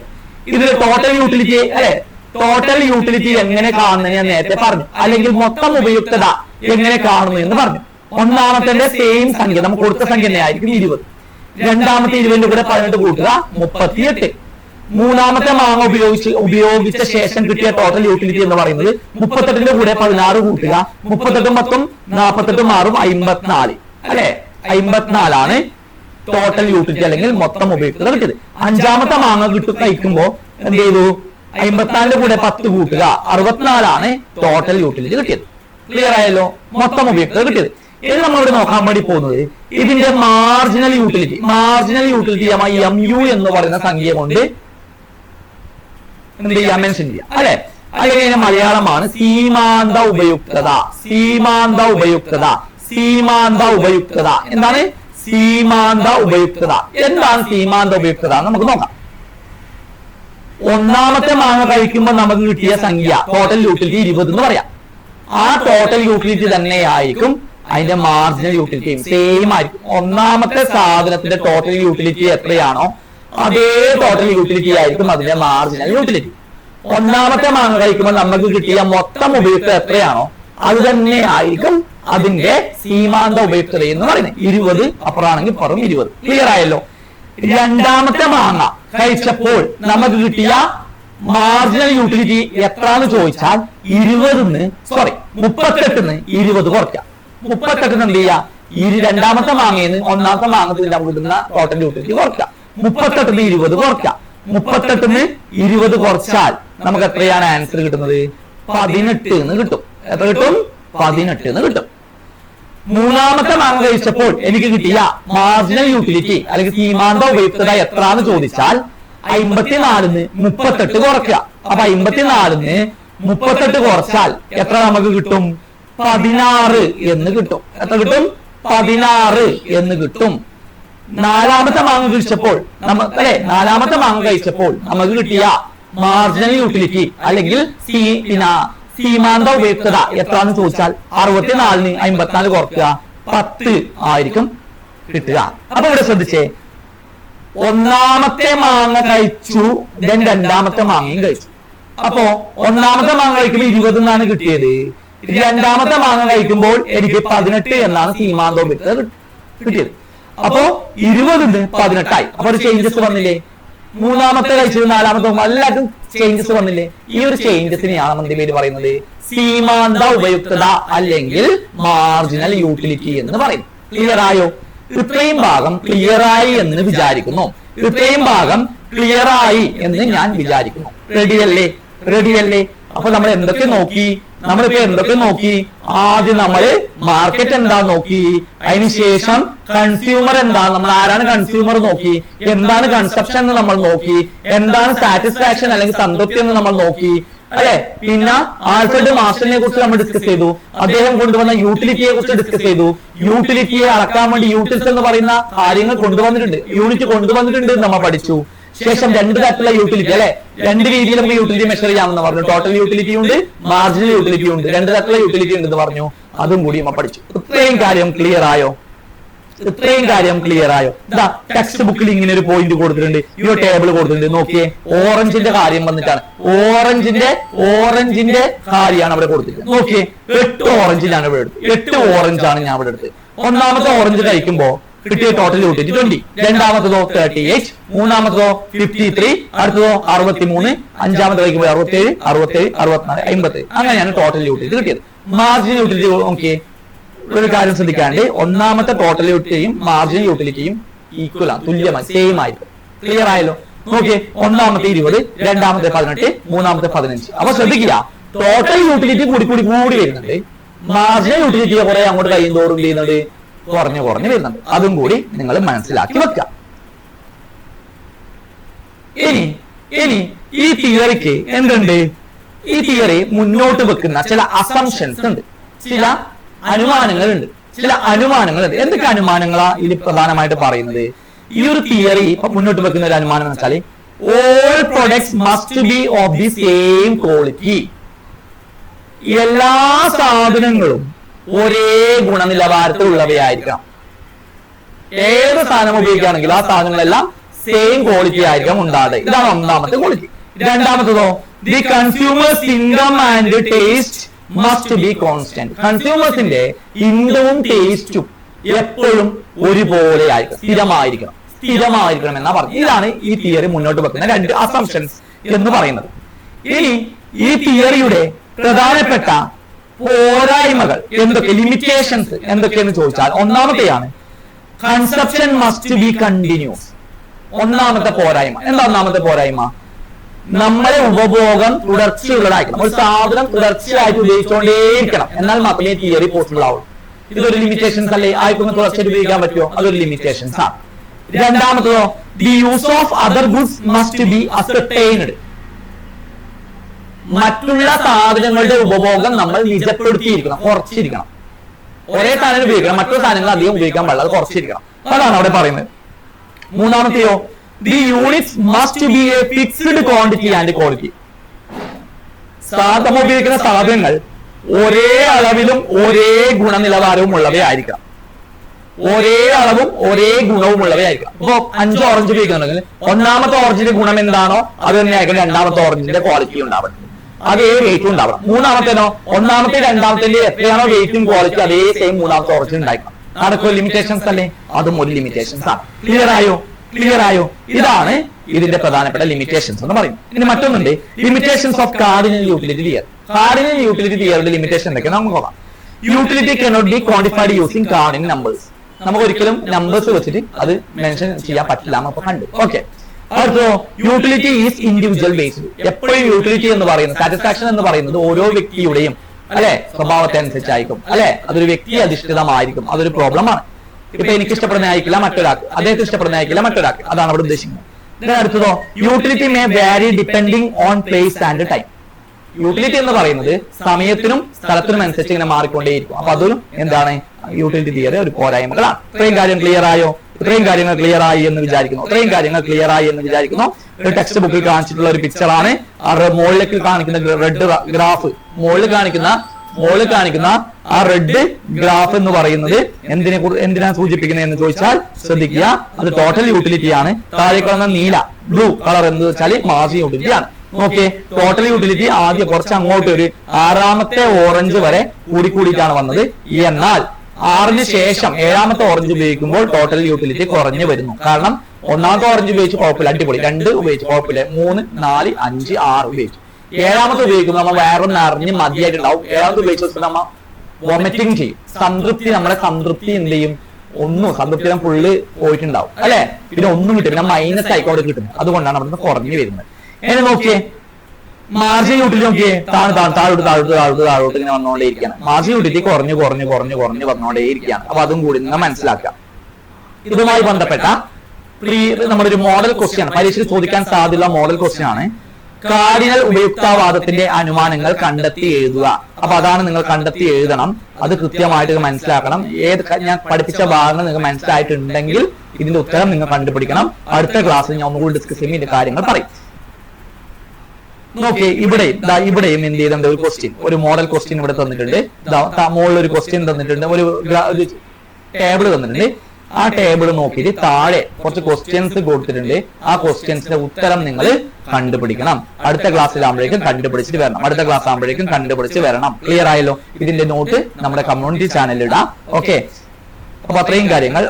ഇതിൽ ടോട്ടൽ യൂട്ടിലിറ്റി അല്ലെ, ടോട്ടൽ യൂട്ടിലിറ്റി എങ്ങനെ കാണുന്നത് ഞാൻ നേരത്തെ പറഞ്ഞു, അല്ലെങ്കിൽ മൊത്തം ഉപയുക്തത എങ്ങനെ കാണുന്നു എന്ന് പറഞ്ഞു. ഒന്നാമത്തെ സെയിം സംഖ്യ നമുക്ക് കൊടുത്ത സംഖ്യ തന്നെ ആയിരിക്കും 20. രണ്ടാമത്തെ 20 കൂടെ 18 കൂട്ടുക 38. മൂന്നാമത്തെ മാങ്ങ ഉപയോഗിച്ച ശേഷം കിട്ടിയ ടോട്ടൽ യൂട്ടിലിറ്റി എന്ന് പറയുന്നത് 38 കൂടെ 16 കൂട്ടുക 38 മൊത്തം 48 മാറും 54 അല്ലെ, 54 ആണ് ടോട്ടൽ യൂട്ടിലിറ്റി അല്ലെങ്കിൽ മൊത്തം ഉപയുക്തത കിട്ടിയത്. അഞ്ചാമത്തെ മാങ്ങ കഴിക്കുമ്പോ എന്ത് ചെയ്തു? 54 കൂടെ 10 കൂട്ടുക 64 ആണ് ടോട്ടൽ യൂട്ടിലിറ്റി കിട്ടിയത്. ക്ലിയർ ആയല്ലോ? മൊത്തം ഉപയുക്തത കിട്ടിയത്. ഇനി നമ്മളിവിടെ നോക്കാൻ വേണ്ടി പോകുന്നത് ഇതിന്റെ മാർജിനൽ യൂട്ടിലിറ്റി MU എന്ന് പറയുന്ന സംഖ്യ കൊണ്ട് എന്ത് ചെയ്യാം? മെൻഷൻ ചെയ്യാം അല്ലെ. അല്ലെങ്കിൽ മലയാളമാണ് സീമാന്ത ഉപയുക്തത. എന്താണ് സീമാന്ത ഉപയുക്തത? എന്താണ് സീമാന്ത ഉപയുക്തത നമുക്ക് നോക്കാം. ഒന്നാമത്തെ മാങ്ങ കഴിക്കുമ്പോൾ നമുക്ക് കിട്ടിയ സംഖ്യ ടോട്ടൽ യൂട്ടിലിറ്റി 20 എന്ന് പറയാം. ആ ടോട്ടൽ യൂട്ടിലിറ്റി തന്നെയായിരിക്കും അതിന്റെ മാർജിനൽ യൂട്ടിലിറ്റിയും സെയിം ആയിരിക്കും. ഒന്നാമത്തെ സാധനത്തിന്റെ ടോട്ടൽ യൂട്ടിലിറ്റി എത്രയാണോ അതേ ടോട്ടൽ യൂട്ടിലിറ്റി ആയിരിക്കും അതിന്റെ മാർജിനൽ യൂട്ടിലിറ്റി. ഒന്നാമത്തെ മാങ്ങ കഴിക്കുമ്പോൾ നമുക്ക് കിട്ടിയ മൊത്തം ഉപയുക്തത എത്രയാണോ അത് തന്നെ ആയിരിക്കും അതിന്റെ സീമാന്ത ഉപയുക്തത എന്ന് പറയുന്നത്. 20 അപ്പുറമാണെങ്കിൽ പുറം 20. ക്ലിയർ ആയല്ലോ? രണ്ടാമത്തെ മാങ്ങ കഴിച്ചപ്പോൾ നമുക്ക് കിട്ടിയ മാർജിനൽ യൂട്ടിലിറ്റി എത്രന്ന് ചോദിച്ചാൽ 38 20 കുറയ്ക്കാം. 38 എന്ത് ചെയ്യാം? രണ്ടാമത്തെ മാങ്ങയെന്ന് ഒന്നാമത്തെ മാങ്ങത്തിൽ നമുക്ക് കിട്ടുന്ന ടോട്ടൽ യൂട്ടിലിറ്റി കുറയ്ക്കാം. 38 20 കുറയ്ക്കാം. 38 20 കുറച്ചാൽ നമുക്ക് എത്രയാണ് ആൻസർ കിട്ടുന്നത്? 18 എന്ന് കിട്ടും. എത്ര കിട്ടും? 18 എന്ന് കിട്ടും. മൂന്നാമത്തെ മാങ്ങ കഴിച്ചപ്പോൾ എനിക്ക് കിട്ടിയ മാർജിനൽ യൂട്ടിലിറ്റി അല്ലെങ്കിൽ സീമാന്ത ഉപയുക്തത എത്രന്ന് ചോദിച്ചാൽ 54 38 കുറയ്ക്കുക. അപ്പൊ 54 38 കുറച്ചാൽ എത്ര നമുക്ക് കിട്ടും? 16 എന്ന് കിട്ടും. എത്ര കിട്ടും? 16 എന്ന് കിട്ടും. നാലാമത്തെ മാങ്ങ കഴിച്ചപ്പോൾ നാലാമത്തെ മാങ്ങ കഴിച്ചപ്പോൾ നമുക്ക് കിട്ടിയ മാർജിനൽ യൂട്ടിലിറ്റി അല്ലെങ്കിൽ സീമാന്ത ഉപയുക്തത എത്രന്ന് ചോദിച്ചാൽ 64 54 കുറയ്ക്കുക 10 ആയിരിക്കും കിട്ടുക. അപ്പൊ ഇവിടെ ശ്രദ്ധിച്ചേ, ഒന്നാമത്തെ മാങ്ങ കഴിച്ചു, രണ്ടാമത്തെ മാങ്ങയും കഴിച്ചു. അപ്പോ ഒന്നാമത്തെ മാങ്ങ കഴിക്കുമ്പോൾ 20 എന്നാണ് കിട്ടിയത്. രണ്ടാമത്തെ മാങ്ങ കഴിക്കുമ്പോൾ എനിക്ക് 18 എന്നാണ് സീമാന്ത ഉപയുക്തത കിട്ടിയത്. അപ്പോ 20 18 അപ്പൊ ഒരു ചേഞ്ചസ് വന്നില്ലേ? മൂന്നാമത്തെ കഴിച്ചത് നാലാമത്തെ എല്ലാവർക്കും ചേഞ്ചസ് വന്നില്ലേ? ഈ ഒരു ചേഞ്ചസിനെയാണ് നമ്മുടെ പേര് പറയുന്നത് സീമാന്ത ഉപയുക്തത അല്ലെങ്കിൽ മാർജിനൽ യൂട്ടിലിറ്റി എന്ന് പറയും. ക്ലിയർ ആയോ? ഇത്രയും ഭാഗം ക്ലിയർ ആയി എന്ന് വിചാരിക്കുന്നു. ഇത്രയും ഭാഗം ക്ലിയർ ആയി എന്ന് ഞാൻ വിചാരിക്കുന്നു. റെഡിയല്ലേ? അപ്പൊ നമ്മൾ എന്തൊക്കെ നോക്കി? ആദ്യം നമ്മള് മാർക്കറ്റ് എന്താ നോക്കി, അതിനുശേഷം കൺസ്യൂമർ എന്താ, നമ്മൾ ആരാണ് കൺസ്യൂമർ നോക്കി, എന്താണ് കൺസപ്ഷൻ എന്ന് നമ്മൾ നോക്കി, എന്താണ് സാറ്റിസ്ഫാക്ഷൻ അല്ലെങ്കിൽ സംതൃപ്തി എന്ന് നമ്മൾ നോക്കി അല്ലെ. പിന്നെ ആൽഫ്രഡ് മാസ്റ്ററിനെ കുറിച്ച് നമ്മൾ ഡിസ്കസ് ചെയ്തു. അദ്ദേഹം കൊണ്ടുവന്ന യൂട്ടിലിറ്റിയെ കുറിച്ച് ഡിസ്കസ് ചെയ്തു. യൂട്ടിലിറ്റിയെ അളക്കാൻ വേണ്ടി യൂട്ടിൽസ് എന്ന് പറയുന്ന കാര്യങ്ങൾ യൂണിറ്റ് കൊണ്ടുവന്നിട്ടുണ്ട് നമ്മൾ പഠിച്ചു. ശേഷം 2 തരത്തിലുള്ള യൂട്ടിലിറ്റി അല്ലെ, 2 രീതിയിൽ നമുക്ക് യൂട്ടിലിറ്റി മെഷർ ചെയ്യാമെന്ന് പറഞ്ഞു. ടോട്ടൽ യൂട്ടിലിറ്റി ഉണ്ട്, മാർജിനൽ യൂട്ടിലിറ്റി ഉണ്ട്. 2 തരത്തിലുള്ള യൂട്ടിലിറ്റി ഉണ്ടെന്ന് പറഞ്ഞു. അതും കൂടി നമ്മൾ പഠിച്ചു. ഇത്രയും കാര്യം ക്ലിയർ ആയോ? ഇത്രയും കാര്യം ക്ലിയർ ആയോ? ഇതാ ടെക്സ്റ്റ് ബുക്കിൽ ഇങ്ങനെ ഒരു പോയിന്റ് കൊടുത്തിട്ടുണ്ട്, ഈ ഒരു ടേബിൾ കൊടുത്തിട്ടുണ്ട്. നോക്കിയേ, ഓറഞ്ചിന്റെ കാര്യം വന്നിട്ടാണ്. ഓറഞ്ചിന്റെ കാര്യമാണ് അവിടെ കൊടുത്തിട്ടുള്ളത്. നോക്കിയേ, 8 ഓറഞ്ചിലാണ് ഇവിടെ എടുത്തത്. 8 ഓറഞ്ചാണ് ഞാൻ ഇവിടെ എടുത്തത്. ഒന്നാമത്തെ ഓറഞ്ച് കഴിക്കുമ്പോ കിട്ടിയ ടോട്ടൽ യൂട്ടിലിറ്റി 20, രണ്ടാമത്തതോ 38, മൂന്നാമത്തതോ 53, അടുത്തതോ 63, അഞ്ചാമത്തെ കഴിക്കുമ്പോൾ 67, 67, 64, 57. അങ്ങനെയാണ് ടോട്ടൽ യൂട്ടിലിറ്റി കിട്ടിയത്. മാർജിനൽ യൂട്ടിലിറ്റി നോക്കിയേ, ഒരു കാര്യം ശ്രദ്ധിക്കാണ്ട് ഒന്നാമത്തെ ടോട്ടൽ യൂട്ടിലിറ്റിയും മാർജിനൽ യൂട്ടിലിറ്റിയും ഈക്വൽ ആണ്, തുല്യമായി, സെയിം ആയിരിക്കും. ക്ലിയർ ആയല്ലോ? നോക്കിയേ, ഒന്നാമത്തെ 20, രണ്ടാമത്തെ 18, മൂന്നാമത്തെ 15. അപ്പൊ ശ്രദ്ധിക്കുക, ടോട്ടൽ യൂട്ടിലിറ്റി കൂടി വരുന്നുണ്ട്, മാർജിനൽ യൂട്ടിലിറ്റിയെ കുറെ അങ്ങോട്ട് കഴിയുന്തോറും ചെയ്യുന്നുണ്ട്, കുറഞ്ഞു വരുന്നുണ്ട്. അതും കൂടി നിങ്ങൾ മനസ്സിലാക്കി വെക്കുക. ഇനി ഈ തിയറിക്ക് എന്തുണ്ട്? ഈ തിയറി മുന്നോട്ട് വെക്കുന്ന ചില അസംഷൻസ് ഉണ്ട്, ചില അനുമാനങ്ങളുണ്ട്. എന്തൊക്കെ അനുമാനങ്ങളാ ഇതിൽ പ്രധാനമായിട്ട് പറയുന്നത്? ഈ ഒരു തിയറി ഇപ്പൊ മുന്നോട്ട് വെക്കുന്ന ഒരു അനുമാനം എന്ന് വെച്ചാൽ all products must be of the same quality. എല്ലാ സാധനങ്ങളും ഒരേ ഗുണനിലവാരത്തിലുള്ളവയായിരിക്കണം. ഏത് സാധനം ഉപയോഗിക്കുകയാണെങ്കിൽ ആ സാധനങ്ങളെല്ലാം സെയിം ക്വാളിറ്റി ആയിരിക്കണം ഉണ്ടാകുക. ഇതാണ് ഒന്നാമത്തെ ക്വാളിറ്റി. രണ്ടാമത്തതോ, the consumers income and taste must be constant. കൺസ്യൂമേഴ്സിന്റെ ഇൻകവും ടേസ്റ്റും എപ്പോഴും ഒരുപോലെ ആയിരിക്കണം, സ്ഥിരമായിരിക്കണം എന്നാ പറഞ്ഞു. ഇതാണ് ഈ തിയറി മുന്നോട്ട് വെക്കുന്ന 2 അസംഷൻസ് എന്ന് പറയുന്നത്. ഇനി ഈ തിയറിയുടെ പ്രധാനപ്പെട്ട പോരായ്മകൾ എന്തൊക്കെ, ലിമിറ്റേഷൻസ് എന്തൊക്കെയെന്ന് ചോദിച്ചാൽ, ഒന്നാമത്തെയാണ് കൺസപ്ഷൻ മസ്റ്റ് ബി കണ്ടിന്യൂസ്. ഒന്നാമത്തെ പോരായ്മ എന്താ? ഒന്നാമത്തെ പോരായ്മ, നമ്മളെ ഉപഭോഗം തുടർച്ചയുള്ളതായിരിക്കണം. ഒരു സാധനം തുടർച്ചയായിട്ട് ഉപയോഗിച്ചുകൊണ്ടേയിരിക്കണം, എന്നാൽ മാത്രമേ തിയറി പോസിബിൾ ആവുള്ളൂ. ഇതൊരു ലിമിറ്റേഷൻസ് അല്ലേ? ആർക്കൊന്ന് തുടർച്ചയായിട്ട് ഉപയോഗിക്കാൻ പറ്റുമോ? അതൊരു ലിമിറ്റേഷൻസ് ആണ്. രണ്ടാമത്തതോ, the use of other goods must be ascertained. മറ്റുള്ള സാധനങ്ങളുടെ ഉപഭോഗം നമ്മൾ നിജപ്പെടുത്തിയിരിക്കണം, കുറച്ചിരിക്കണം. ഒരേ സാധനം ഉപയോഗിക്കണം, മറ്റുള്ള സാധനങ്ങൾ അധികം ഉപയോഗിക്കാൻ പാടില്ല, അത് കുറച്ചിരിക്കണം. അതാണ് അവിടെ പറയുന്നത്. മൂന്നാമത്തെയോ, the units must be a fixed quantity and quality. നമ്മൾ ഉപയോഗിക്കുന്ന സാധനങ്ങൾ ഒരേ അളവിലും ഒരേ ഗുണനിലവാരവും ഉള്ളവയായിരിക്കണം. ഒരേ അളവും ഒരേ ഗുണവും ഉള്ളവയായിരിക്കണം. ഇപ്പൊ 5 ഓറഞ്ച് ഉപയോഗിക്കുന്നുണ്ടെങ്കിൽ ഒന്നാമത്തെ ഓറഞ്ചിന്റെ ഗുണം എന്താണോ അത് തന്നെയായിരിക്കും രണ്ടാമത്തെ ഓറഞ്ചിന്റെ ക്വാളിറ്റി ഉണ്ടാവണം, അതേ വെയിറ്റും ഉണ്ടാവണം. മൂന്നാമത്തേനോ ഒന്നാമത്തെ രണ്ടാമത്തെ എത്രയാണോ വെയിറ്റും ക്വാളിറ്റി അതേ സെയിം മൂന്നാമത്തെ ഓറഞ്ചിന് ഉണ്ടായിരിക്കണം. അതൊക്കെ ലിമിറ്റേഷൻസ് അല്ലേ? അതും ഒരു ലിമിറ്റേഷൻസ് ആണ്. ക്ലിയർ ആയോ? ഇതാണ് ഇതിന്റെ പ്രധാനപ്പെട്ട ലിമിറ്റേഷൻസ് എന്ന് പറയുന്നത്. ഇനി മറ്റൊന്നുണ്ട്, limitations of cardinal utility theory. Cardinal utility തിയറിയുടെ ലിമിറ്റേഷൻ എന്തൊക്കെ നമുക്ക് നോക്കാം. Utility cannot be quantified using cardinal numbers. നമുക്ക് ഒരിക്കലും നമ്പേഴ്സ് വെച്ചിട്ട് അത് മെൻഷൻ ചെയ്യാൻ പറ്റില്ല, നമ്മൾ കണ്ടു. ഓക്കെ, അടുത്തോ, യൂട്ടിലിറ്റി ഈസ് ഇൻഡിവിജ്വൽ ബേസ്ഡ്. എപ്പോഴും യൂട്ടിലിറ്റി എന്ന് പറയുന്നത്, സാറ്റിസ്ഫാക്ഷൻ എന്ന് പറയുന്നത് ഓരോ വ്യക്തിയുടെയും അല്ലെ സ്വഭാവത്തെ അനുസരിച്ചായിരിക്കും, അല്ലെ അതൊരു വ്യക്തി അധിഷ്ഠിതമായിരിക്കും. അതൊരു പ്രോബ്ലമാണ്. ഇപ്പൊ എനിക്ക് ഇഷ്ടപ്പെടുന്ന ആയിരിക്കില്ല മറ്റൊരാൾക്ക്, അദ്ദേഹത്തിന് ഇഷ്ടപ്പെടുന്ന ആയിരിക്കില്ല മറ്റൊരാൾക്ക്. അതാണ് അവിടെ ഉദ്ദേശിക്കുന്നത്. അടുത്തതോ, യൂട്ടിലിറ്റി മേ വാരി depending on place and time. Utility എന്ന് പറയുന്നത് സമയത്തിനും സ്ഥലത്തിനും അനുസരിച്ച് ഇങ്ങനെ മാറിക്കൊണ്ടേയിരിക്കും. അപ്പൊ അതൊരു എന്താണ് യൂട്ടിലിറ്റി തിയറി ഒരു പോരായ്മകളാണ്. ഇത്രയും കാര്യം ക്ലിയർ ആയോ? ഇത്രയും കാര്യങ്ങൾ ക്ലിയർ ആയി എന്ന് വിചാരിക്കുന്നു. ഒരു ടെക്സ്റ്റ് ബുക്കിൽ കാണിച്ചിട്ടുള്ള ഒരു പിക്ചറാണ്. മുകളിലേക്ക് കാണിക്കുന്ന റെഡ് ഗ്രാഫ്, മുകളിൽ കാണിക്കുന്ന ആ റെഡ് ഗ്രാഫ് എന്ന് പറയുന്നത് എന്തിനാ സൂചിപ്പിക്കുന്നത് എന്ന് ചോദിച്ചാൽ ശ്രദ്ധിക്കുക, അത് ടോട്ടൽ യൂട്ടിലിറ്റി ആണ്. താഴെ കാണുന്ന നീല ബ്ലൂ കളർ എന്ന് വെച്ചാൽ മാർജിനൽ യൂട്ടിലിറ്റി ആണ്. ഓക്കെ, ടോട്ടൽ യൂട്ടിലിറ്റി ആദ്യം കുറച്ച് അങ്ങോട്ട് ഒരു 6ാമത്തെ ഓറഞ്ച് വരെ കൂടിയിട്ടാണ് വന്നത്. എന്നാൽ 6ന് ശേഷം 7ാമത്തെ ഓറഞ്ച് ഉപയോഗിക്കുമ്പോൾ ടോട്ടൽ യൂട്ടിലിറ്റി കുറഞ്ഞു വരുന്നു. കാരണം ഒന്നാമത്തെ ഓറഞ്ച് ഉപയോഗിച്ച് കുഴപ്പമില്ല, അടിപൊളി. 2 ഉപയോഗിച്ച് കുഴപ്പമില്ല, 3, 4, 5, 6 ഉപയോഗിച്ചു. 7ാമത്തെ ഉപയോഗിക്കുമ്പോൾ നമ്മൾ വയറൊന്ന് അറിഞ്ഞ് മതിയായിട്ടുണ്ടാവും. 7ാമത്തെ ഉപയോഗിച്ച നമ്മൾ വോമിറ്റിംഗ് ചെയ്യും. നമ്മുടെ സംതൃപ്തി എന്ത് ചെയ്യും? സംതൃപ്തി ഫുള്ള് പോയിട്ടുണ്ടാവും, അല്ലെ? പിന്നെ ഒന്നും കിട്ടും, പിന്നെ മൈനസ് ആയിക്കോടെ കിട്ടുന്നത്. അതുകൊണ്ടാണ് അവിടുന്ന് കുറഞ്ഞു വരുന്നത്. എന്നെ നോക്കിയേ, മാർജിൻ യൂട്ടിലിറ്റി നോക്കിയേ, താഴോട്ട് ഇങ്ങനെ വന്നുകൊണ്ടേയിരിക്കുകയാണ്. മാർജിൻ യൂട്ടിലിറ്റി കുറഞ്ഞു വന്നുകൊണ്ടേയിരിക്കുകയാണ്. അപ്പൊ അതും കൂടി നിങ്ങൾ മനസ്സിലാക്കുക. ഇതുമായി ബന്ധപ്പെട്ട നമ്മുടെ ഒരു മോഡൽ ക്വസ്റ്റ്യൻ ആണ്, പരീക്ഷയിൽ ചോദിക്കാൻ സാധ്യതയുള്ള മോഡൽ ക്വസ്റ്റ്യൻ ആണ്. കാർഡിനൽ ഉപയുക്തവാദത്തിന്റെ അനുമാനങ്ങൾ കണ്ടെത്തി എഴുതുക. അപ്പൊ അതാണ് നിങ്ങൾ കണ്ടെത്തി എഴുതണം. അത് കൃത്യമായിട്ട് മനസ്സിലാക്കണം. ഞാൻ പഠിപ്പിച്ച ഭാഗങ്ങൾ നിങ്ങൾക്ക് മനസ്സിലായിട്ടുണ്ടെങ്കിൽ ഇതിന്റെ ഉത്തരം നിങ്ങൾ കണ്ടുപിടിക്കണം. അടുത്ത ക്ലാസ്സിൽ ഞാൻ ഒന്നുകൂടി ഡിസ്കസ് ചെയ്യുമ്പോൾ ഇതിന്റെ കാര്യങ്ങൾ പറയും. നോക്കി, ഇവിടെയും എന്ത് ചെയ്തിട്ടുണ്ട്? ഒരു ക്വസ്റ്റ്യൻ, ഒരു മോഡൽ ക്വസ്റ്റ്യൻ ഇവിടെ തന്നിട്ടുണ്ട്. മുകളിൽ ഒരു ക്വസ്റ്റ്യൻ തന്നിട്ടുണ്ട്, ഒരു ടേബിൾ തന്നിട്ടുണ്ട്. ആ ടേബിൾ നോക്കിയിട്ട് താഴെ കുറച്ച് ക്വസ്റ്റ്യൻസ് കൊടുത്തിട്ടുണ്ട്. ആ ക്വസ്റ്റ്യൻസിന്റെ ഉത്തരം നിങ്ങൾ കണ്ടുപിടിക്കണം. അടുത്ത ക്ലാസ്സിലാകുമ്പോഴേക്കും കണ്ടുപിടിച്ചിട്ട് വരണം. അടുത്ത ക്ലാസ് ആകുമ്പോഴേക്കും കണ്ടുപിടിച്ച് വരണം. ക്ലിയർ ആയല്ലോ? ഇതിന്റെ നോട്ട് നമ്മുടെ കമ്മ്യൂണിറ്റി ചാനലിൽ ഇടാം. ഓക്കെ, അപ്പൊ അത്രയും കാര്യങ്ങൾ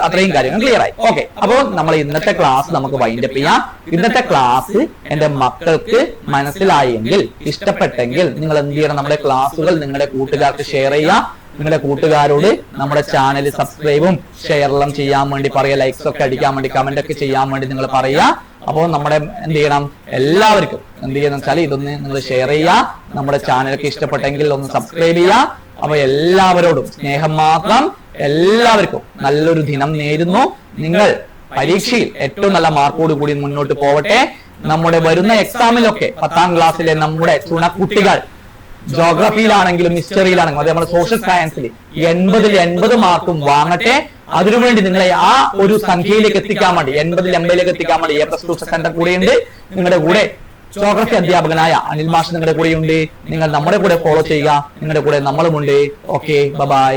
ക്ലിയർ ആയി. ഓക്കെ, അപ്പോ നമ്മൾ ഇന്നത്തെ ക്ലാസ് നമുക്ക് വൈൻഡപ്പ് ചെയ്യാം. ഇന്നത്തെ ക്ലാസ് എന്റെ മക്കൾക്ക് മനസ്സിലായെങ്കിൽ, ഇഷ്ടപ്പെട്ടെങ്കിൽ നിങ്ങൾ എന്ത് ചെയ്യണം? നമ്മുടെ ക്ലാസ്സുകൾ നിങ്ങളുടെ കൂട്ടുകാർക്ക് ഷെയർ ചെയ്യാം. നിങ്ങളുടെ കൂട്ടുകാരോട് നമ്മുടെ ചാനൽ സബ്സ്ക്രൈബും ഷെയറെല്ലാം ചെയ്യാൻ വേണ്ടി പറയുക. ലൈക്സ് ഒക്കെ അടിക്കാൻ വേണ്ടി, കമന്റ് ഒക്കെ ചെയ്യാൻ വേണ്ടി നിങ്ങൾ പറയുക. അപ്പോൾ നമ്മുടെ എന്ത് ചെയ്യണം? എല്ലാവർക്കും എന്ത് ചെയ്യുന്ന വെച്ചാൽ ഇതൊന്ന് നിങ്ങൾ ഷെയർ ചെയ്യുക. നമ്മുടെ ചാനലൊക്കെ ഇഷ്ടപ്പെട്ടെങ്കിൽ ഒന്ന് സബ്സ്ക്രൈബ് ചെയ്യുക. അപ്പൊ എല്ലാവരോടും സ്നേഹം മാത്രം. എല്ലാവർക്കും നല്ലൊരു ദിനം നേരുന്നു. നിങ്ങൾ പരീക്ഷയിൽ ഏറ്റവും നല്ല മാർക്കോട് കൂടി മുന്നോട്ട് പോവട്ടെ. നമ്മുടെ വരുന്ന എക്സാമിലൊക്കെ 10ാം ക്ലാസ്സിലെ നമ്മുടെ ചുണക്കുട്ടികൾ ജോഗ്രഫിയിലാണെങ്കിലും ഹിസ്റ്ററിയിലാണെങ്കിലും അതേ നമ്മുടെ സോഷ്യൽ സയൻസിൽ 80ൽ 80 മാർക്കും വാങ്ങട്ടെ. അതിനുവേണ്ടി നിങ്ങളെ ആ ഒരു സംഖ്യയിലേക്ക് എത്തിക്കാൻ വേണ്ടി, 80ൽ 80ലേക്ക് എത്തിക്കാൻ വേണ്ടി A+2 സെന്റർ കൂടെയുണ്ട്. നിങ്ങളുടെ കൂടെ ജോഗ്രഫി അധ്യാപകനായ അനിൽ മാഷ് നിങ്ങളുടെ കൂടെയുണ്ട്. നിങ്ങൾ നമ്മുടെ കൂടെ ഫോളോ ചെയ്യുക. നിങ്ങളുടെ കൂടെ നമ്മളുമുണ്ട്. Okay, by.